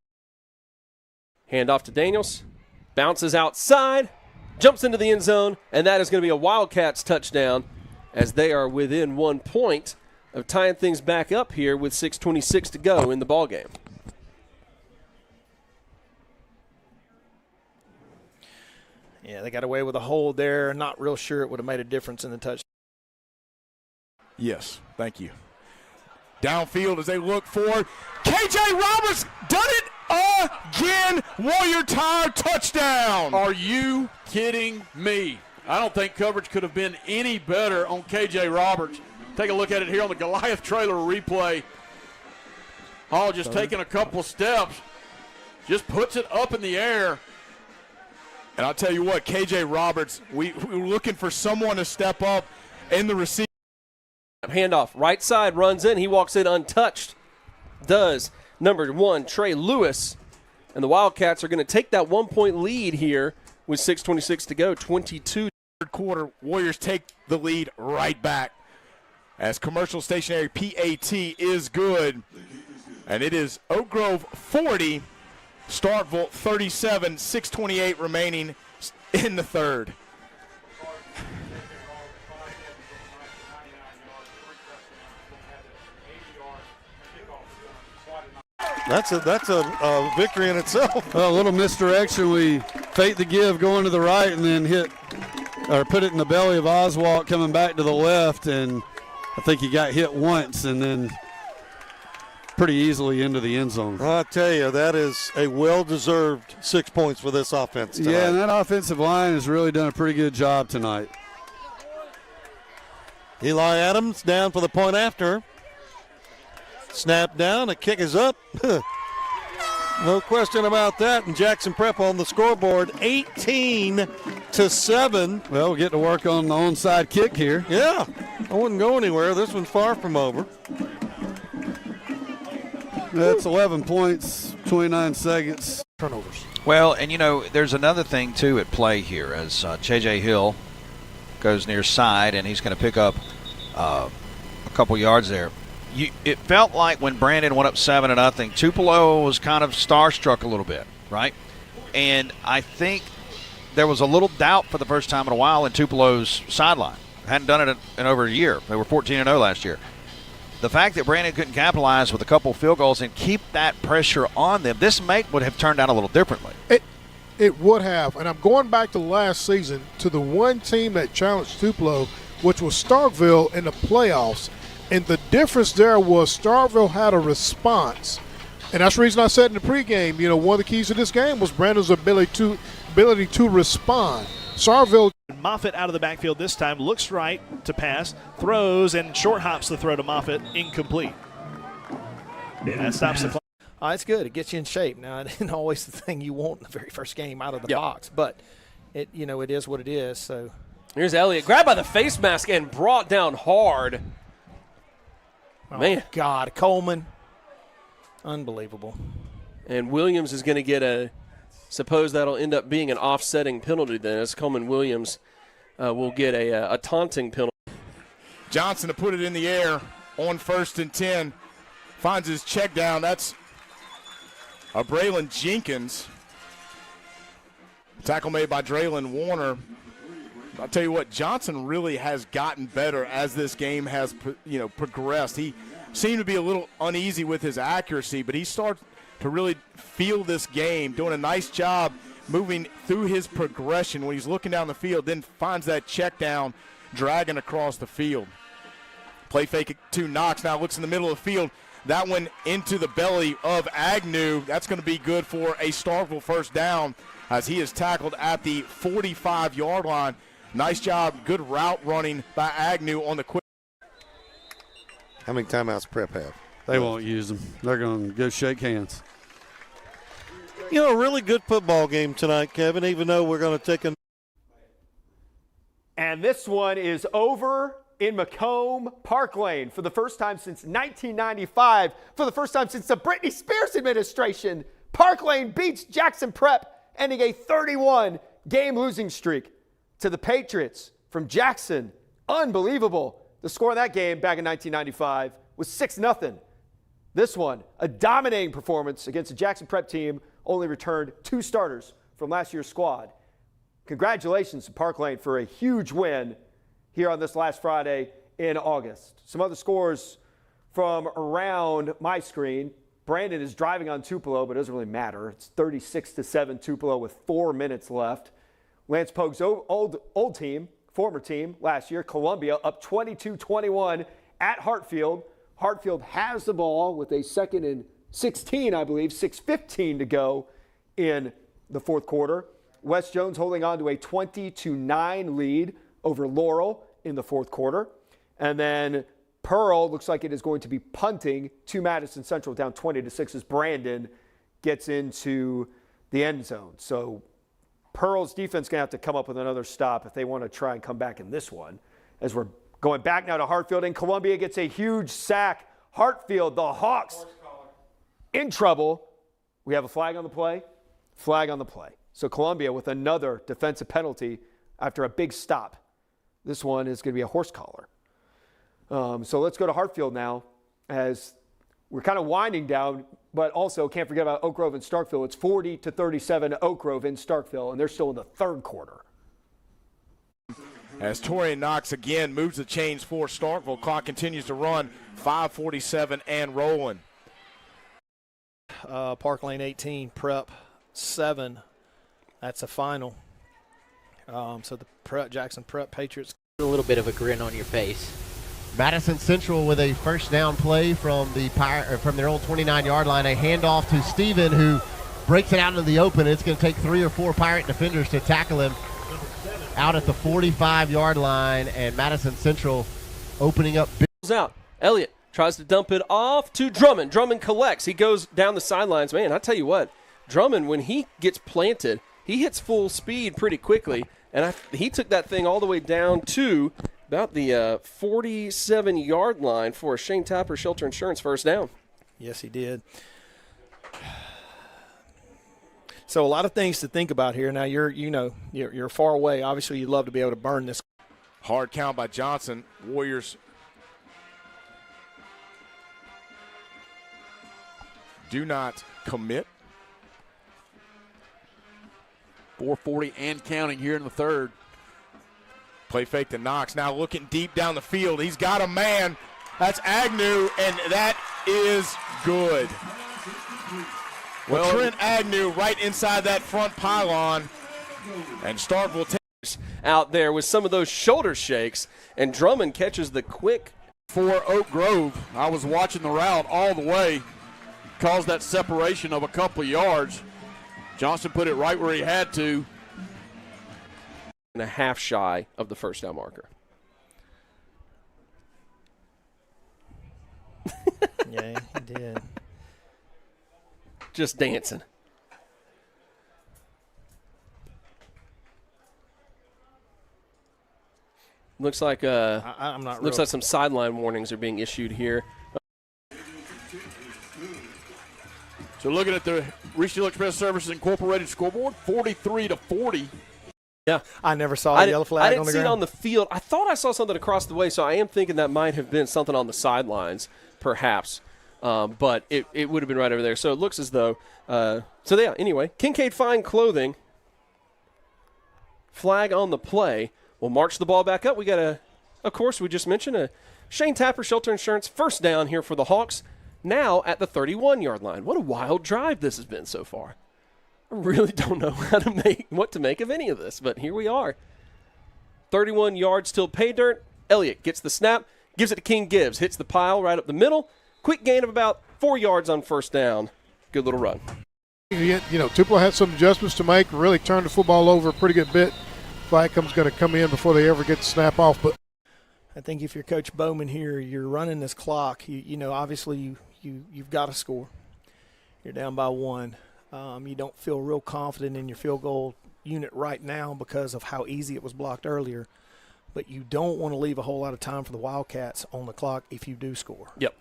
Hand off to Daniels. Bounces outside. Jumps into the end zone. And that is going to be a Wildcats touchdown as they are within 1 point of tying things back up here with 6:26 to go in the ballgame. Yeah, they got away with a hold there. Not real sure it would have made a difference in the touchdown. Yes, thank you. Downfield as they look for KJ Roberts, done it again. Warrior Tire touchdown. Are you kidding me? I don't think coverage could have been any better on KJ Roberts. Take a look at it here on the Goliath trailer replay. Hall just taking a couple steps, just puts it up in the air. And I'll tell you what, KJ Roberts, we were looking for someone to step up in the receiver. Handoff, right side, runs in. He walks in untouched. Does number 1, Trey Lewis. And the Wildcats are going to take that 1 point lead here with 6:26 to go, 22. Third quarter, Warriors take the lead right back as commercial stationary PAT is good. And it is Oak Grove 40, Starkville 37, 6:28 remaining in the third. That's a victory in itself. Well, a little misdirection. We fake the give going to the right and then put it in the belly of Oswald coming back to the left, and I think he got hit once and then pretty easily into the end zone. I'll tell you, that is a well-deserved 6 points for this offense tonight. Yeah, and that offensive line has really done a pretty good job tonight. Eli Adams down for the point after. Snap down, a kick is up. No question about that. And Jackson Prep on the scoreboard, 18-7. Well, we'll get to work on the onside kick here. Yeah, I wouldn't go anywhere. This one's far from over. That's 11 points, 29 seconds. Turnovers. Well, and there's another thing too at play here as J.J. Hill goes near side, and he's going to pick up a couple yards there. It felt like when Brandon went up 7-0, Tupelo was kind of starstruck a little bit, right? And I think there was a little doubt for the first time in a while in Tupelo's sideline. Hadn't done it in over a year. They were 14-0 last year. The fact that Brandon couldn't capitalize with a couple field goals and keep that pressure on them, this would have turned out a little differently. It would have. And I'm going back to last season to the one team that challenged Tupelo, which was Starkville in the playoffs. And the difference there was Starkville had a response. And that's the reason I said in the pregame, one of the keys to this game was Brandon's ability to respond. Starkville. Moffitt out of the backfield this time, looks right to pass, throws, and short hops the throw to Moffitt, incomplete. That stops the clock. It's good. It gets you in shape. Now, it isn't always the thing you want in the very first game out of the box, but it is what it is. So here's Elliott, grabbed by the face mask and brought down hard. Man, God, Coleman, unbelievable. And Williams is going to get suppose that'll end up being an offsetting penalty then, as Coleman Williams will get a taunting penalty. Johnson to put it in the air on 1st and 10. Finds his check down. That's a Braylon Jenkins. Tackle made by Draylon Warner. I'll tell you what, Johnson really has gotten better as this game has progressed. He seemed to be a little uneasy with his accuracy, but he starts to really feel this game, doing a nice job moving through his progression when he's looking down the field, then finds that check down, dragging across the field. Play fake to Knox, now looks in the middle of the field. That one into the belly of Agnew. That's going to be good for a Starkville first down as he is tackled at the 45-yard line. Nice job, good route running by Agnew on the quick. How many timeouts Prep have? They won't use them. They're going to go shake hands. You know, a really good football game tonight, Kevin, even though we're going to take a. And this one is over in Macomb Parklane for the first time since 1995, for the first time since the Britney Spears administration. Parklane beats Jackson Prep, ending a 31-game losing streak to the Patriots from Jackson. Unbelievable. The score in that game back in 1995 was 6-0. This one, a dominating performance against the Jackson Prep team, only returned 2 starters from last year's squad. Congratulations to Parklane for a huge win here on this last Friday in August. Some other scores from around my screen. Brandon is driving on Tupelo, but it doesn't really matter. It's 36-7 Tupelo with 4 minutes left. Lance Pogue's old team, former team last year, Columbia, up 22-21 at Hartfield. Hartfield has the ball with a 2nd and 16, I believe, 6:15 to go in the fourth quarter. West Jones holding on to a 20-9 lead over Laurel in the fourth quarter. And then Pearl looks like it is going to be punting to Madison Central down 20-6 as Brandon gets into the end zone. So Pearl's defense going to have to come up with another stop if they want to try and come back in this one. As we're going back now to Hartfield, and Columbia gets a huge sack. Hartfield, the Hawks, in trouble. We have a flag on the play. Flag on the play. So Columbia with another defensive penalty after a big stop. This one is going to be a horse collar. So let's go to Hartfield now as we're kind of winding down, but also can't forget about Oak Grove and Starkville. It's 40-37 Oak Grove in Starkville, and they're still in the third quarter. As Torian Knox again moves the chains for Starkville, clock continues to run, 5:47 and rolling. Parklane 18, Prep 7. That's a final. So the Jackson Prep Patriots. A little bit of a grin on your face. Madison Central with a first down play from their own 29-yard line. A handoff to Steven, who breaks it out into the open. It's going to take 3 or 4 Pirate defenders to tackle him out at the 45-yard line, and Madison Central opening up. Out. Elliott tries to dump it off to Drummond. Drummond collects. He goes down the sidelines. Man, I tell you what, Drummond, when he gets planted, he hits full speed pretty quickly, and he took that thing all the way down to about the 47-yard line for a Shane Tapper Shelter Insurance first down. Yes, he did. So a lot of things to think about here. Now you're far away. Obviously, you'd love to be able to burn this. Hard count by Johnson. Warriors do not commit. 4:40 and counting here in the third. Play fake to Knox. Now looking deep down the field. He's got a man. That's Agnew, and that is good. Well, Trent Agnew right inside that front pylon. And Starkville takes out there with some of those shoulder shakes, and Drummond catches the quick. For Oak Grove, I was watching the route all the way. Caused that separation of a couple of yards. Johnson put it right where he had to. And a half shy of the first down marker. Yeah, he did. Just dancing. Looks like I'm not. Looks like some sideline warnings are being issued here. So looking at the Richfield Express Services Incorporated scoreboard, 43-40. Yeah, I never saw a yellow flag I didn't on the see ground. it on the field. I thought I saw something across the way, so I am thinking that might have been something on the sidelines, perhaps. But it would have been right over there. So it looks as though anyway, Kincaid Fine Clothing, flag on the play. We'll march the ball back up. We got of course, we just mentioned a Shane Tapper Shelter Insurance first down here for the Hawks, now at the 31-yard line. What a wild drive this has been so far. I really don't know what to make of any of this, but here we are. 31 yards till pay dirt. Elliott gets the snap, gives it to King Gibbs, hits the pile right up the middle. Quick gain of about 4 yards on first down. Good little run. Tupelo had some adjustments to make, really turned the football over a pretty good bit. Flackham's going to come in before they ever get the snap off. But I think if you're Coach Bowman here, you're running this clock. Obviously you've got to score. You're down by 1. You don't feel real confident in your field goal unit right now because of how easy it was blocked earlier. But you don't want to leave a whole lot of time for the Wildcats on the clock if you do score. Yep.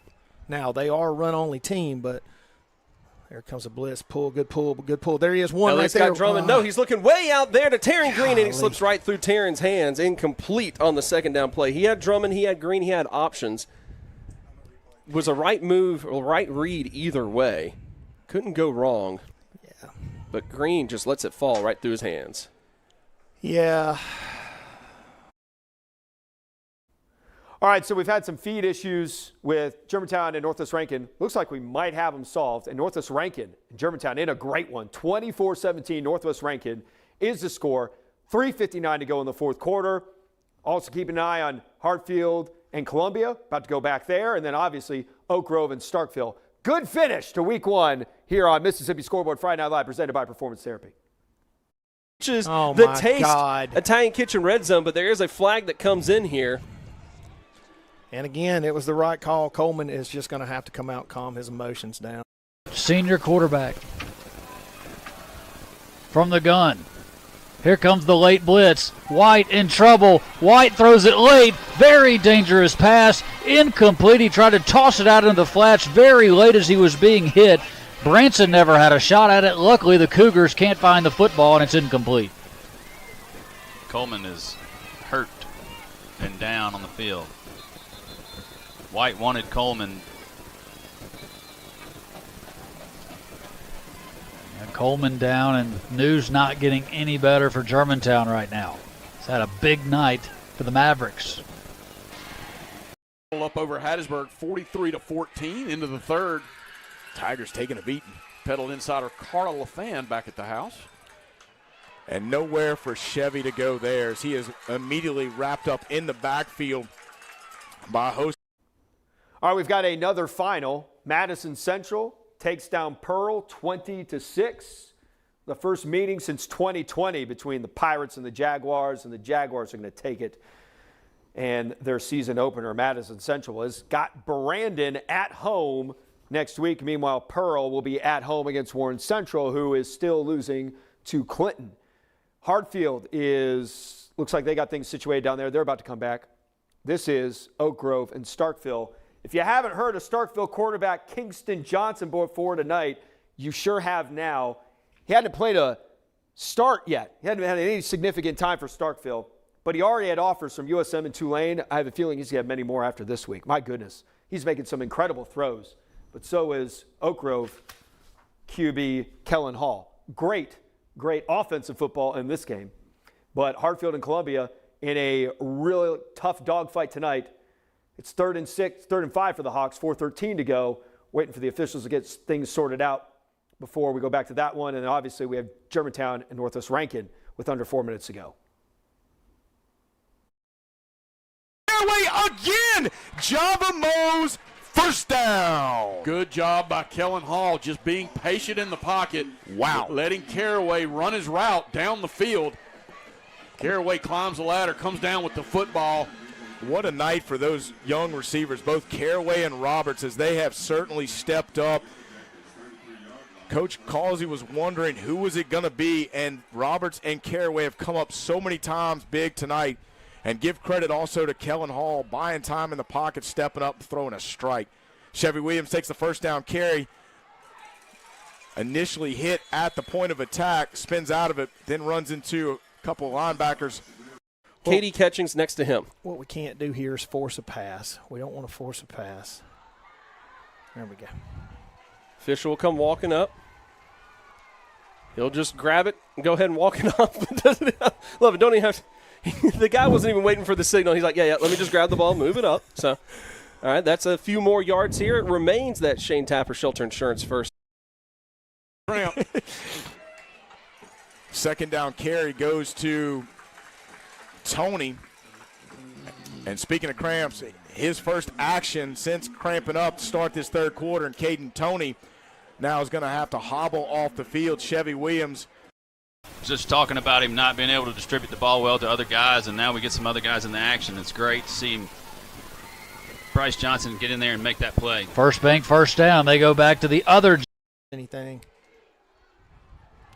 Now, they are a run-only team, but there comes a blitz. Good pull. There he is, one Elliott's right there. got Drummond. No, he's looking way out there to Taryn Green, and he slips right through Taryn's hands. Incomplete on the second down play. He had Drummond, he had Green, he had options. Was a right move or right read either way. Couldn't go wrong. Yeah. But Green just lets it fall right through his hands. Yeah. All right, so we've had some feed issues with Germantown and Northwest Rankin. Looks like we might have them solved. And Northwest Rankin and Germantown in a great one. 24-17 Northwest Rankin is the score. 3:59 to go in the fourth quarter. Also keep an eye on Hartfield and Columbia. About to go back there. And then obviously Oak Grove and Starkville. Good finish to week 1 here on Mississippi Scoreboard Friday Night Live, presented by Performance Therapy. Which is the Taste Italian Kitchen Red Zone, but there is a flag that comes in here. And again, it was the right call. Coleman is just going to have to come out and calm his emotions down. Senior quarterback from the gun. Here comes the late blitz. White in trouble. White throws it late. Very dangerous pass. Incomplete. He tried to toss it out into the flats very late as he was being hit. Branson never had a shot at it. Luckily, the Cougars can't find the football, and it's incomplete. Coleman is hurt and down on the field. White wanted Coleman. And Coleman down, and news not getting any better for Germantown right now. It's had a big night for the Mavericks. Up over Hattiesburg, 43-14 into the third. Tigers taking a beating. Pedal insider Carla LaFan back at the house. And nowhere for Chevy to go there as he is immediately wrapped up in the backfield by a host. All right, we've got another final. Madison Central takes down Pearl 20-6. The first meeting since 2020 between the Pirates and the Jaguars are going to take it. And their season opener, Madison Central, has got Brandon at home next week. Meanwhile, Pearl will be at home against Warren Central, who is still losing to Clinton. Hartfield looks like they got things situated down there. They're about to come back. This is Oak Grove and Starkville. If you haven't heard of Starkville quarterback Kingston Johnson before tonight, you sure have now. He hadn't played a start yet. He hadn't had any significant time for Starkville, but he already had offers from USM and Tulane. I have a feeling he's going to have many more after this week. My goodness, he's making some incredible throws, but so is Oak Grove QB Kellen Hall. Great offensive football in this game, but Hartfield and Columbia in a really tough dogfight tonight. It's 3rd and 5 for the Hawks, 4:13 to go, waiting for the officials to get things sorted out before we go back to that one. And then obviously we have Germantown and Northwest Rankin with under 4 minutes to go. Fairway again! Java Mose, first down. Good job by Kellen Hall, just being patient in the pocket. Wow. Letting Caraway run his route down the field. Caraway climbs the ladder, comes down with the football. What a night for those young receivers, both Caraway and Roberts, as they have certainly stepped up. Coach Causey was wondering who was it going to be, and Roberts and Caraway have come up so many times big tonight. And give credit also to Kellen Hall, buying time in the pocket, stepping up, throwing a strike. Chevy Williams takes the first down carry. Initially hit at the point of attack, spins out of it, then runs into a couple of linebackers. Katie Catchings next to him. What we can't do here is force a pass. We don't want to force a pass. There we go. Official will come walking up. He'll just grab it and go ahead and walk it off. Love it. Don't even have to. The guy wasn't even waiting for the signal. He's like, yeah, let me just grab the ball, move it up. So, all right, that's a few more yards here. It remains that Shane Tapper Shelter Insurance first. Second down carry goes to Tony. And speaking of cramps, his first action since cramping up to start this third quarter, and Caden Tony now is going to have to hobble off the field. Chevy Williams. Just talking about him not being able to distribute the ball well to other guys, and now we get some other guys in the action. It's great to see him, Bryce Johnson, get in there and make that play. First bank, first down. They go back to the other. Anything.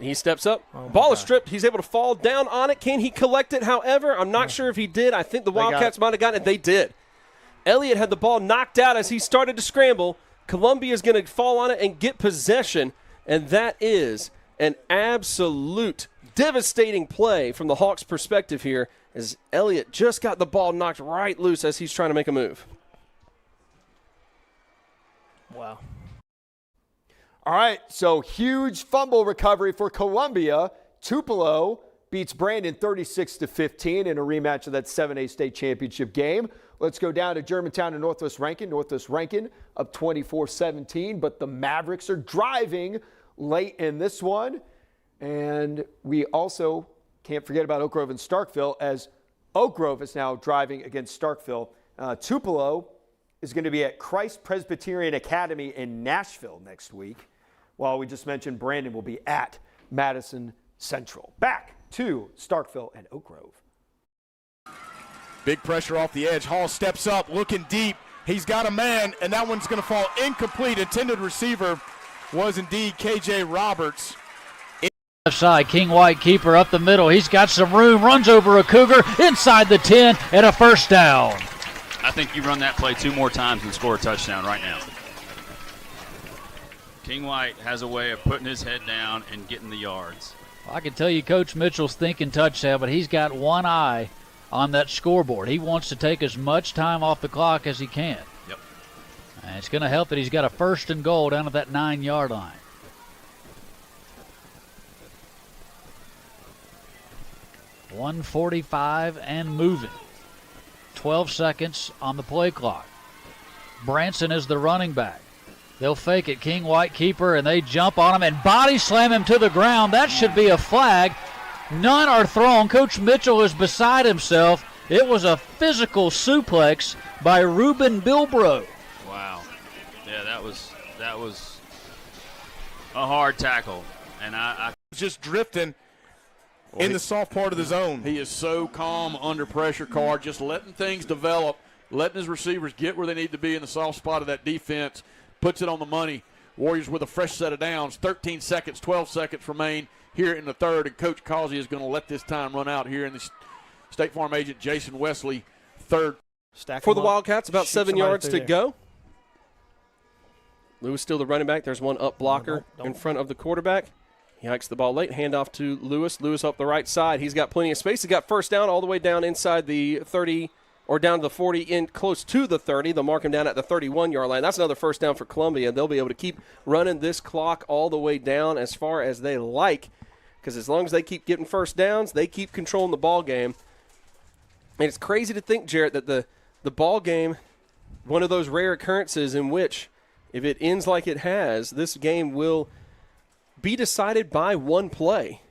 He steps up. Ball is stripped. He's able to fall down on it. Can he collect it? However, I'm not sure if he did. I think the Wildcats might have gotten it. They did. Elliott had the ball knocked out as he started to scramble. Columbia is going to fall on it and get possession, and that is an absolute devastating play from the Hawks' perspective here as Elliott just got the ball knocked right loose as he's trying to make a move. Wow. All right, so huge fumble recovery for Columbia. Tupelo beats Brandon 36-15 in a rematch of that 7A state championship game. Let's go down to Germantown and Northwest Rankin. Northwest Rankin up 24-17, but the Mavericks are driving late in this one. And we also can't forget about Oak Grove and Starkville, as Oak Grove is now driving against Starkville. Tupelo is going to be at Christ Presbyterian Academy in Nashville next week, while we just mentioned Brandon will be at Madison Central. Back to Starkville and Oak Grove. Big pressure off the edge. Hall steps up, looking deep. He's got a man, and that one's going to fall incomplete. Intended receiver was indeed KJ Roberts. Left side, King White keeper up the middle. He's got some room, runs over a Cougar inside the 10 and a first down. I think you run that play 2 more times and score a touchdown right now. King White has a way of putting his head down and getting the yards. Well, I can tell you Coach Mitchell's thinking touchdown, but he's got one eye on that scoreboard. He wants to take as much time off the clock as he can. Yep. And it's going to help that he's got a 1st and goal down at that 9-yard line. .145 and moving. 12 seconds on the play clock. Branson is the running back. They'll fake it. King White keeper, and they jump on him and body slam him to the ground. That should be a flag. None are thrown. Coach Mitchell is beside himself. It was a physical suplex by Ruben Bilbro. Wow. Yeah, that was a hard tackle. And I just drifting in the soft part of the zone. He is so calm under pressure, Card, just letting things develop, letting his receivers get where they need to be in the soft spot of that defense, puts it on the money. Warriors with a fresh set of downs, 13 seconds, 12 seconds remain here in the third, and Coach Causey is going to let this time run out here in the State Farm agent Jason Wesley, third. For the Wildcats, about 7 yards to go. Lewis still the running back. There's one up blocker in front of the quarterback. He hikes the ball late, handoff to Lewis. Lewis up the right side. He's got plenty of space. He's got first down all the way down inside the 30, or down to the 40, in close to the 30. They'll mark him down at the 31-yard line. That's another first down for Columbia. They'll be able to keep running this clock all the way down as far as they like, because as long as they keep getting first downs, they keep controlling the ball game. And it's crazy to think, Jarrett, that the ball game, one of those rare occurrences in which, if it ends like it has, this game will be decided by one play.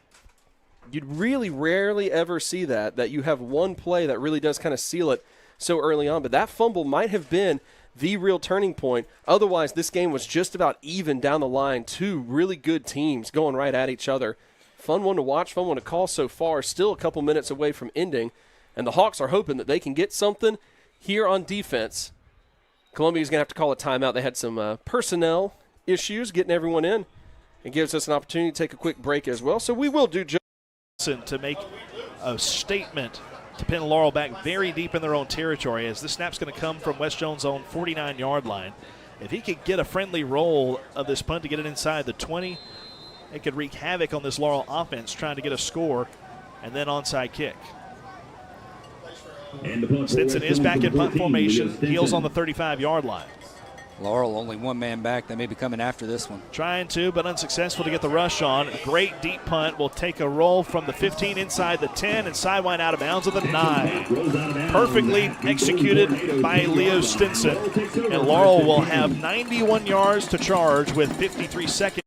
You'd really rarely ever see that you have one play that really does kind of seal it so early on. But that fumble might have been the real turning point. Otherwise, this game was just about even down the line. 2 really good teams going right at each other. Fun one to watch, fun one to call so far. Still a couple minutes away from ending. And the Hawks are hoping that they can get something here on defense. Columbia's going to have to call a timeout. They had some personnel issues getting everyone in. It gives us an opportunity to take a quick break as well. So we will do just to make a statement to pin Laurel back very deep in their own territory, as this snap's going to come from West Jones' own 49-yard line. If he could get a friendly roll of this punt to get it inside the 20, it could wreak havoc on this Laurel offense trying to get a score and then onside kick. Stinson is back in punt formation. Heels on the 35-yard line. Laurel only one man back. They may be coming after this one. Trying to, but unsuccessful to get the rush on. Great deep punt. Will take a roll from the 15 inside the 10 and sidewine out of bounds at the 9. Perfectly executed by Leo Stinson. And Laurel will have 91 yards to charge with 53 seconds.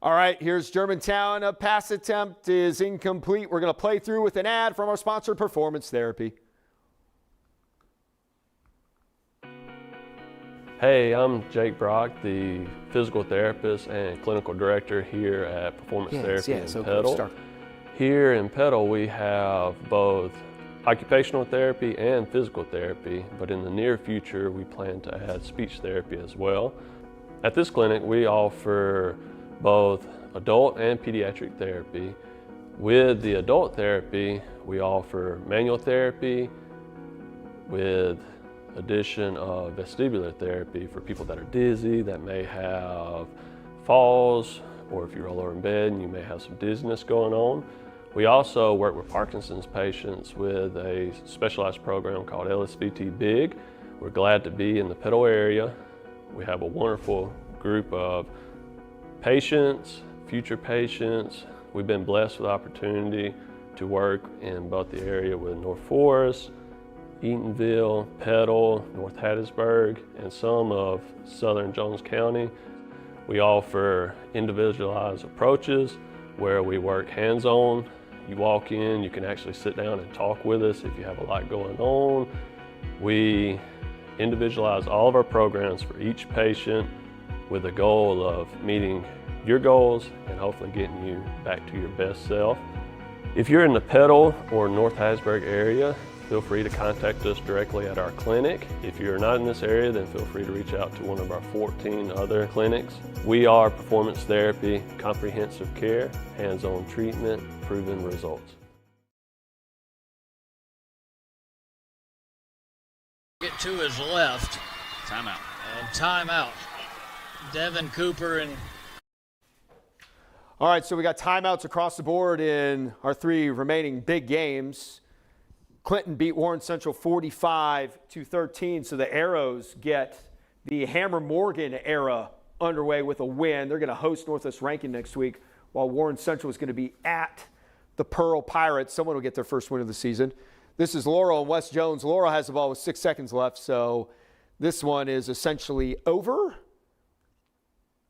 All right, here's Germantown. A pass attempt is incomplete. We're going to play through with an ad from our sponsor, Performance Therapy. Hey, I'm Jake Brock, the physical therapist and clinical director here at Performance Therapy in Petal. Here in Petal, we have both occupational therapy and physical therapy, but in the near future, we plan to add speech therapy as well. At this clinic, we offer both adult and pediatric therapy. With the adult therapy, we offer manual therapy with addition of vestibular therapy for people that are dizzy, that may have falls, or if you roll over in bed and you may have some dizziness going on. We also work with Parkinson's patients with a specialized program called LSVT Big. We're glad to be in the Petal area. We have a wonderful group of patients, future patients. We've been blessed with the opportunity to work in both the area with North Forest, Eatonville, Petal, North Hattiesburg, and some of southern Jones County. We offer individualized approaches where we work hands-on. You walk in, you can actually sit down and talk with us if you have a lot going on. We individualize all of our programs for each patient with the goal of meeting your goals and hopefully getting you back to your best self. If you're in the Petal or North Hattiesburg area, feel free to contact us directly at our clinic. If you're not in this area, then feel free to reach out to one of our 14 other clinics. We are performance therapy, comprehensive care, hands-on treatment, proven results. Get to his left. Timeout. And timeout. Devin Cooper and... All right, so we got timeouts across the board in our 3 remaining big games. Clinton beat Warren Central 45-13, so the Arrows get the Hammer Morgan era underway with a win. They're going to host Northwest Rankin next week, while Warren Central is going to be at the Pearl Pirates. Someone will get their first win of the season. This is Laurel and West Jones. Laurel has the ball with 6 seconds left, so this one is essentially over.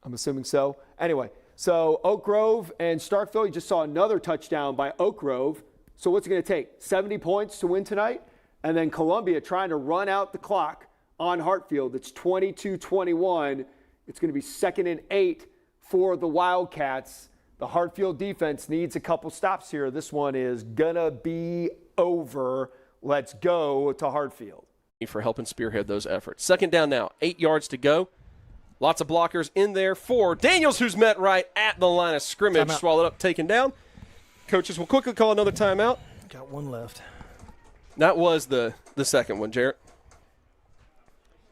I'm assuming so. Anyway, so Oak Grove and Starkville, you just saw another touchdown by Oak Grove. So what's it going to take? 70 points to win tonight? And then Columbia trying to run out the clock on Hartfield. It's 22-21. It's going to be 2nd and 8 for the Wildcats. The Hartfield defense needs a couple stops here. This one is going to be over. Let's go to Hartfield. For helping spearhead those efforts. 2nd down now, 8 yards to go. Lots of blockers in there for Daniels, who's met right at the line of scrimmage. Timeout. Swallowed up, taken down. Coaches will quickly call another timeout. Got one left. That was the second one, Jarrett.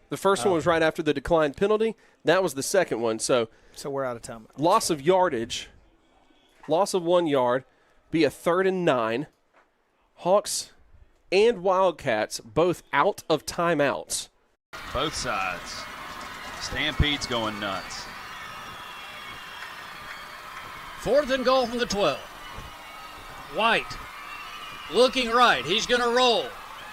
The first one was right after the declined penalty. That was the second one. So we're out of time. Loss of yardage. Loss of 1 yard. Be a 3rd and 9. Hawks and Wildcats both out of timeouts. Both sides. Stampede's going nuts. 4th and goal from the 12. White looking right. He's going to roll.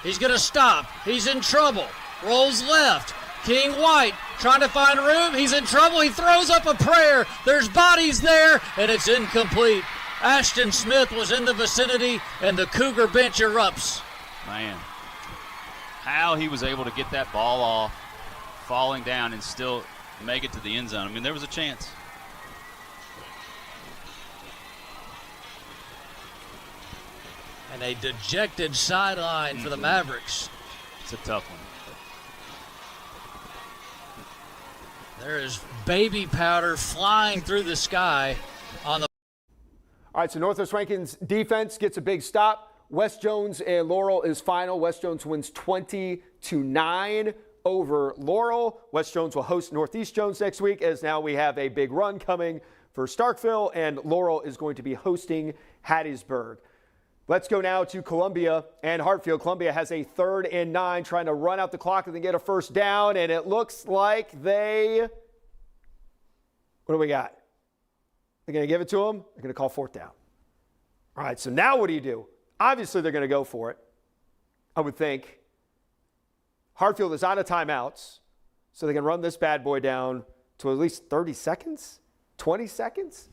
He's going to stop. He's in trouble. Rolls left. King White trying to find room. He's in trouble. He throws up a prayer. There's bodies there, and it's incomplete. Ashton Smith was in the vicinity, and the Cougar bench erupts. Man, how he was able to get that ball off, falling down, and still make it to the end zone. I mean, there was a chance. And a dejected sideline for the Mavericks. It's a tough one. There is baby powder flying through the sky on the... All right, so Northwest Rankin's defense gets a big stop. West Jones and Laurel is final. West Jones wins 20-9 over Laurel. West Jones will host Northeast Jones next week, as now we have a big run coming for Starkville, and Laurel is going to be hosting Hattiesburg. Let's go now to Columbia and Hartfield. Columbia has a 3rd and 9, trying to run out the clock and then get a first down, and it looks like they... What do we got? They're going to give it to them. They're going to call 4th down. All right, so now what do you do? Obviously, they're going to go for it, I would think. Hartfield is out of timeouts, so they can run this bad boy down to at least 30 seconds, 20 seconds.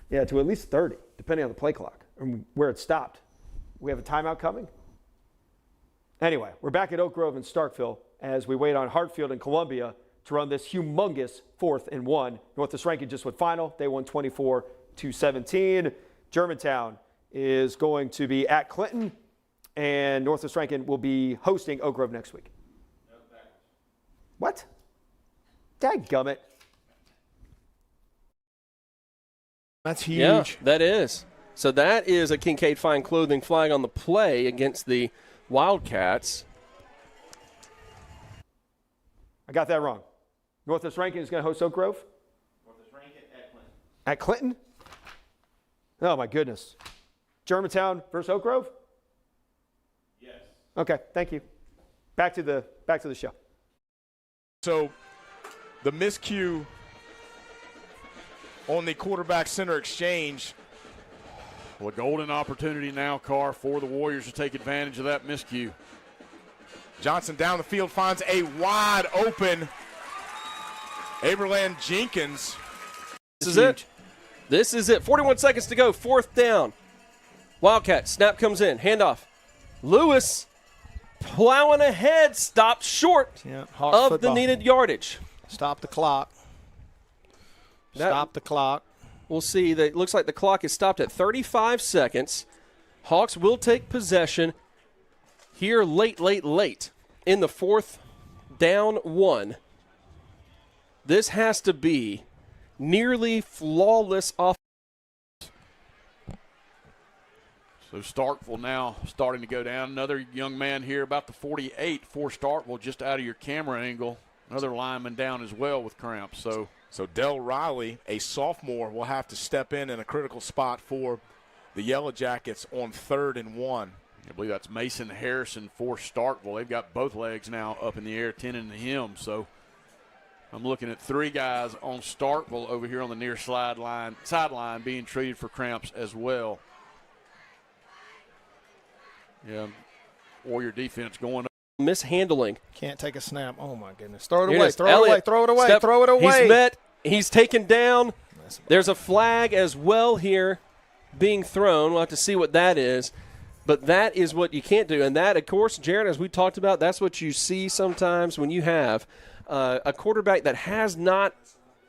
Yeah, to at least 30, depending on the play clock and where it stopped. We have a timeout coming? Anyway, we're back at Oak Grove and Starkville as we wait on Hartfield and Columbia to run this humongous 4th and 1. Northwest Rankin just went final. They won 24-17. Germantown is going to be at Clinton, and Northwest Rankin will be hosting Oak Grove next week. What? Dadgummit. That's huge. Yeah, that is. So that is a Kincaid Fine Clothing flag on the play against the Wildcats. I got that wrong. Northwest Rankin is going to host Oak Grove? Northwest Rankin at Clinton. At Clinton? Oh, my goodness. Germantown versus Oak Grove? Yes. Okay, thank you. Back to the show. So the miscue on the quarterback center exchange. Well, a golden opportunity now, Carr, for the Warriors to take advantage of that miscue. Johnson down the field finds a wide open Aberland Jenkins. This is it. This is it. 41 seconds to go. 4th down. Wildcat. Snap comes in. Handoff. Lewis plowing ahead. Stopped short of the needed yardage. Stop the clock. Stop the clock. We'll see that it looks like the clock is stopped at 35 seconds. Hawks will take possession here late in the 4th down 1. This has to be nearly flawless offense. So Starkville now starting to go down. Another young man here about the 48 for Starkville, just out of your camera angle. Another lineman down as well with cramps. So Del Riley, a sophomore, will have to step in a critical spot for the Yellow Jackets on 3rd and 1. I believe that's Mason Harrison for Starkville. They've got both legs now up in the air, tending to him. So I'm looking at 3 guys on Starkville over here on the near sideline being treated for cramps as well. Yeah, Warrior defense going up. Mishandling. Can't take a snap. Oh, my goodness. Throw it away. Throw it away. He's met. He's taken down. There's a flag as well here being thrown. We'll have to see what that is. But that is what you can't do. And that, of course, Jared, as we talked about, that's what you see sometimes when you have a quarterback that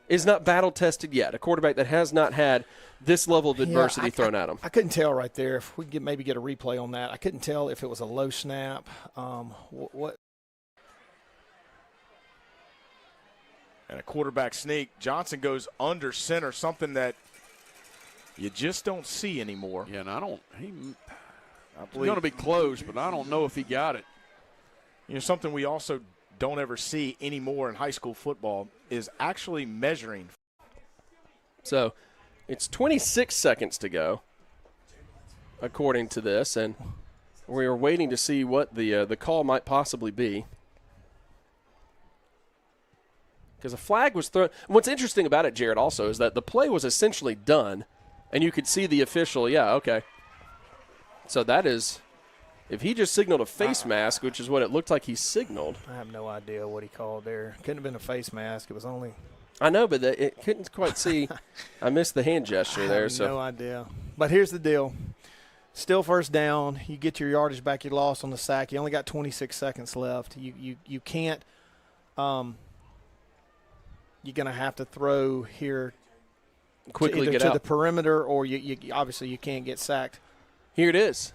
is not battle-tested yet, a quarterback that has not had this level of adversity thrown at him. I couldn't tell right there. If we could maybe get a replay on that, I couldn't tell if it was a low snap. What? And a quarterback sneak. Johnson goes under center, something that you just don't see anymore. Yeah, and he's going to be close, but I don't know if he got it. You know, something we also don't ever see anymore in high school football is actually measuring. So it's 26 seconds to go, according to this, and we are waiting to see what the call might possibly be. Because a flag was thrown. What's interesting about it, Jared, also, is that the play was essentially done, and you could see the official, So that is, if he just signaled a face mask, which is what it looked like he signaled. I have no idea what he called there. Couldn't have been a face mask. It was only. I know, but it couldn't quite see. I missed the hand gesture there. I have no idea. But here's the deal. Still 1st down. You get your yardage back you lost on the sack. You only got 26 seconds left. You can't you're going to have to throw here quickly either get to out the perimeter, or you obviously you can't get sacked. Here it is.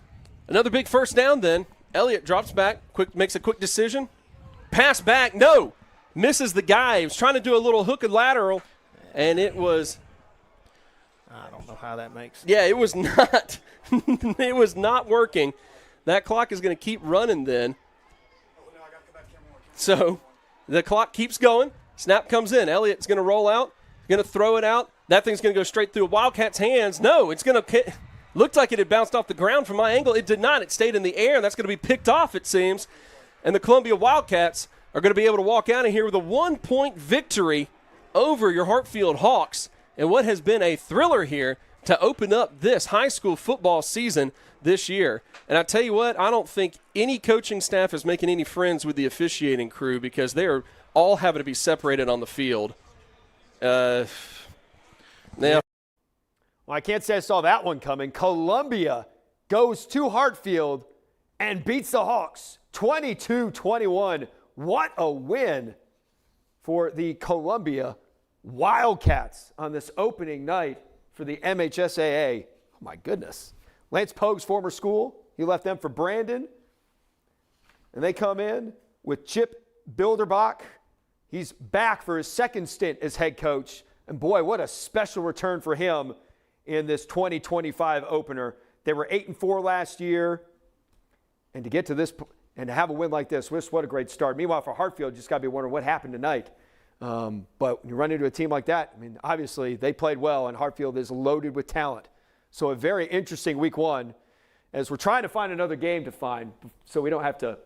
Another big 1st down then. Elliott drops back, makes a quick decision. Pass back, no. Misses the guy. He was trying to do a little hook and lateral, and it was. I don't know how that makes. Yeah, it was not. It was not working. That clock is going to keep running then. So the clock keeps going. Snap comes in. Elliott's going to roll out, going to throw it out. That thing's going to go straight through a Wildcat's hands. No, it's going to – looked like it had bounced off the ground from my angle. It did not. It stayed in the air, and that's going to be picked off, it seems. And the Columbia Wildcats are going to be able to walk out of here with a 1-point victory over your Hartfield Hawks. And what has been a thriller here to open up this high school football season this year. And I tell you what, I don't think any coaching staff is making any friends with the officiating crew, because they're all having to be separated on the field. Now, Well, I can't say I saw that one coming. Columbia goes to Hartfield and beats the Hawks 22-21. What a win for the Columbia Wildcats on this opening night for the MHSAA. Oh, my goodness. Lance Pogue's former school, he left them for Brandon. And they come in with Chip Bilderbach. He's back for his second stint as head coach. And boy, what a special return for him in this 2025 opener. They were 8-4 last year. And to get to this and to have a win like this, what a great start. Meanwhile, for Hartfield, you just got to be wondering what happened tonight. But when you run into a team like that, I mean, obviously they played well, and Hartfield is loaded with talent. So a very interesting week one as we're trying to find another game to find so we don't have to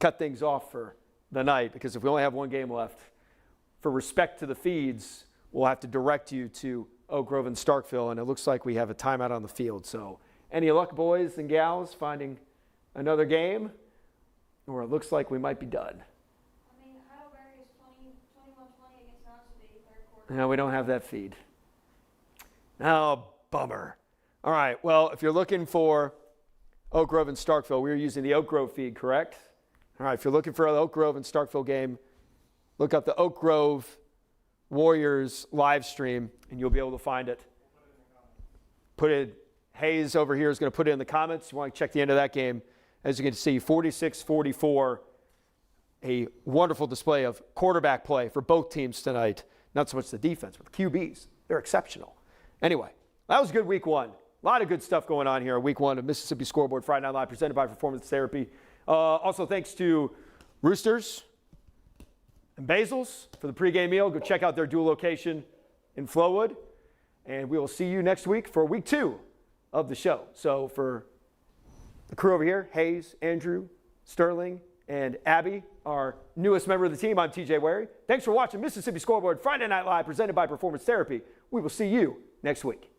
cut things off for the night, because if we only have one game left, for respect to the feeds, we'll have to direct you to Oak Grove and Starkville, and it looks like we have a timeout on the field. So any luck, boys and gals, finding another game, or it looks like we might be done. No, we don't have that feed. Oh, bummer. All right, well, if you're looking for Oak Grove and Starkville, we're using the Oak Grove feed, correct? All right, if you're looking for the Oak Grove and Starkville game, look up the Oak Grove Warriors live stream, and you'll be able to find it. Hayes over here is going to put it in the comments. You want to check the end of that game. As you can see, 46-44, a wonderful display of quarterback play for both teams tonight. Not so much the defense, but the QBs. They're exceptional. Anyway, that was a good week one. A lot of good stuff going on here. Week one of Mississippi Scoreboard Friday Night Live, presented by Performance Therapy. Also, thanks to Roosters and Basil's for the pregame meal. Go check out their dual location in Flowood. And we will see you next week for week two of the show. So for the crew over here, Hayes, Andrew, Sterling, and Abby, our newest member of the team, I'm TJ Werre. Thanks for watching Mississippi Scoreboard Friday Night Live, presented by Performance Therapy. We will see you next week.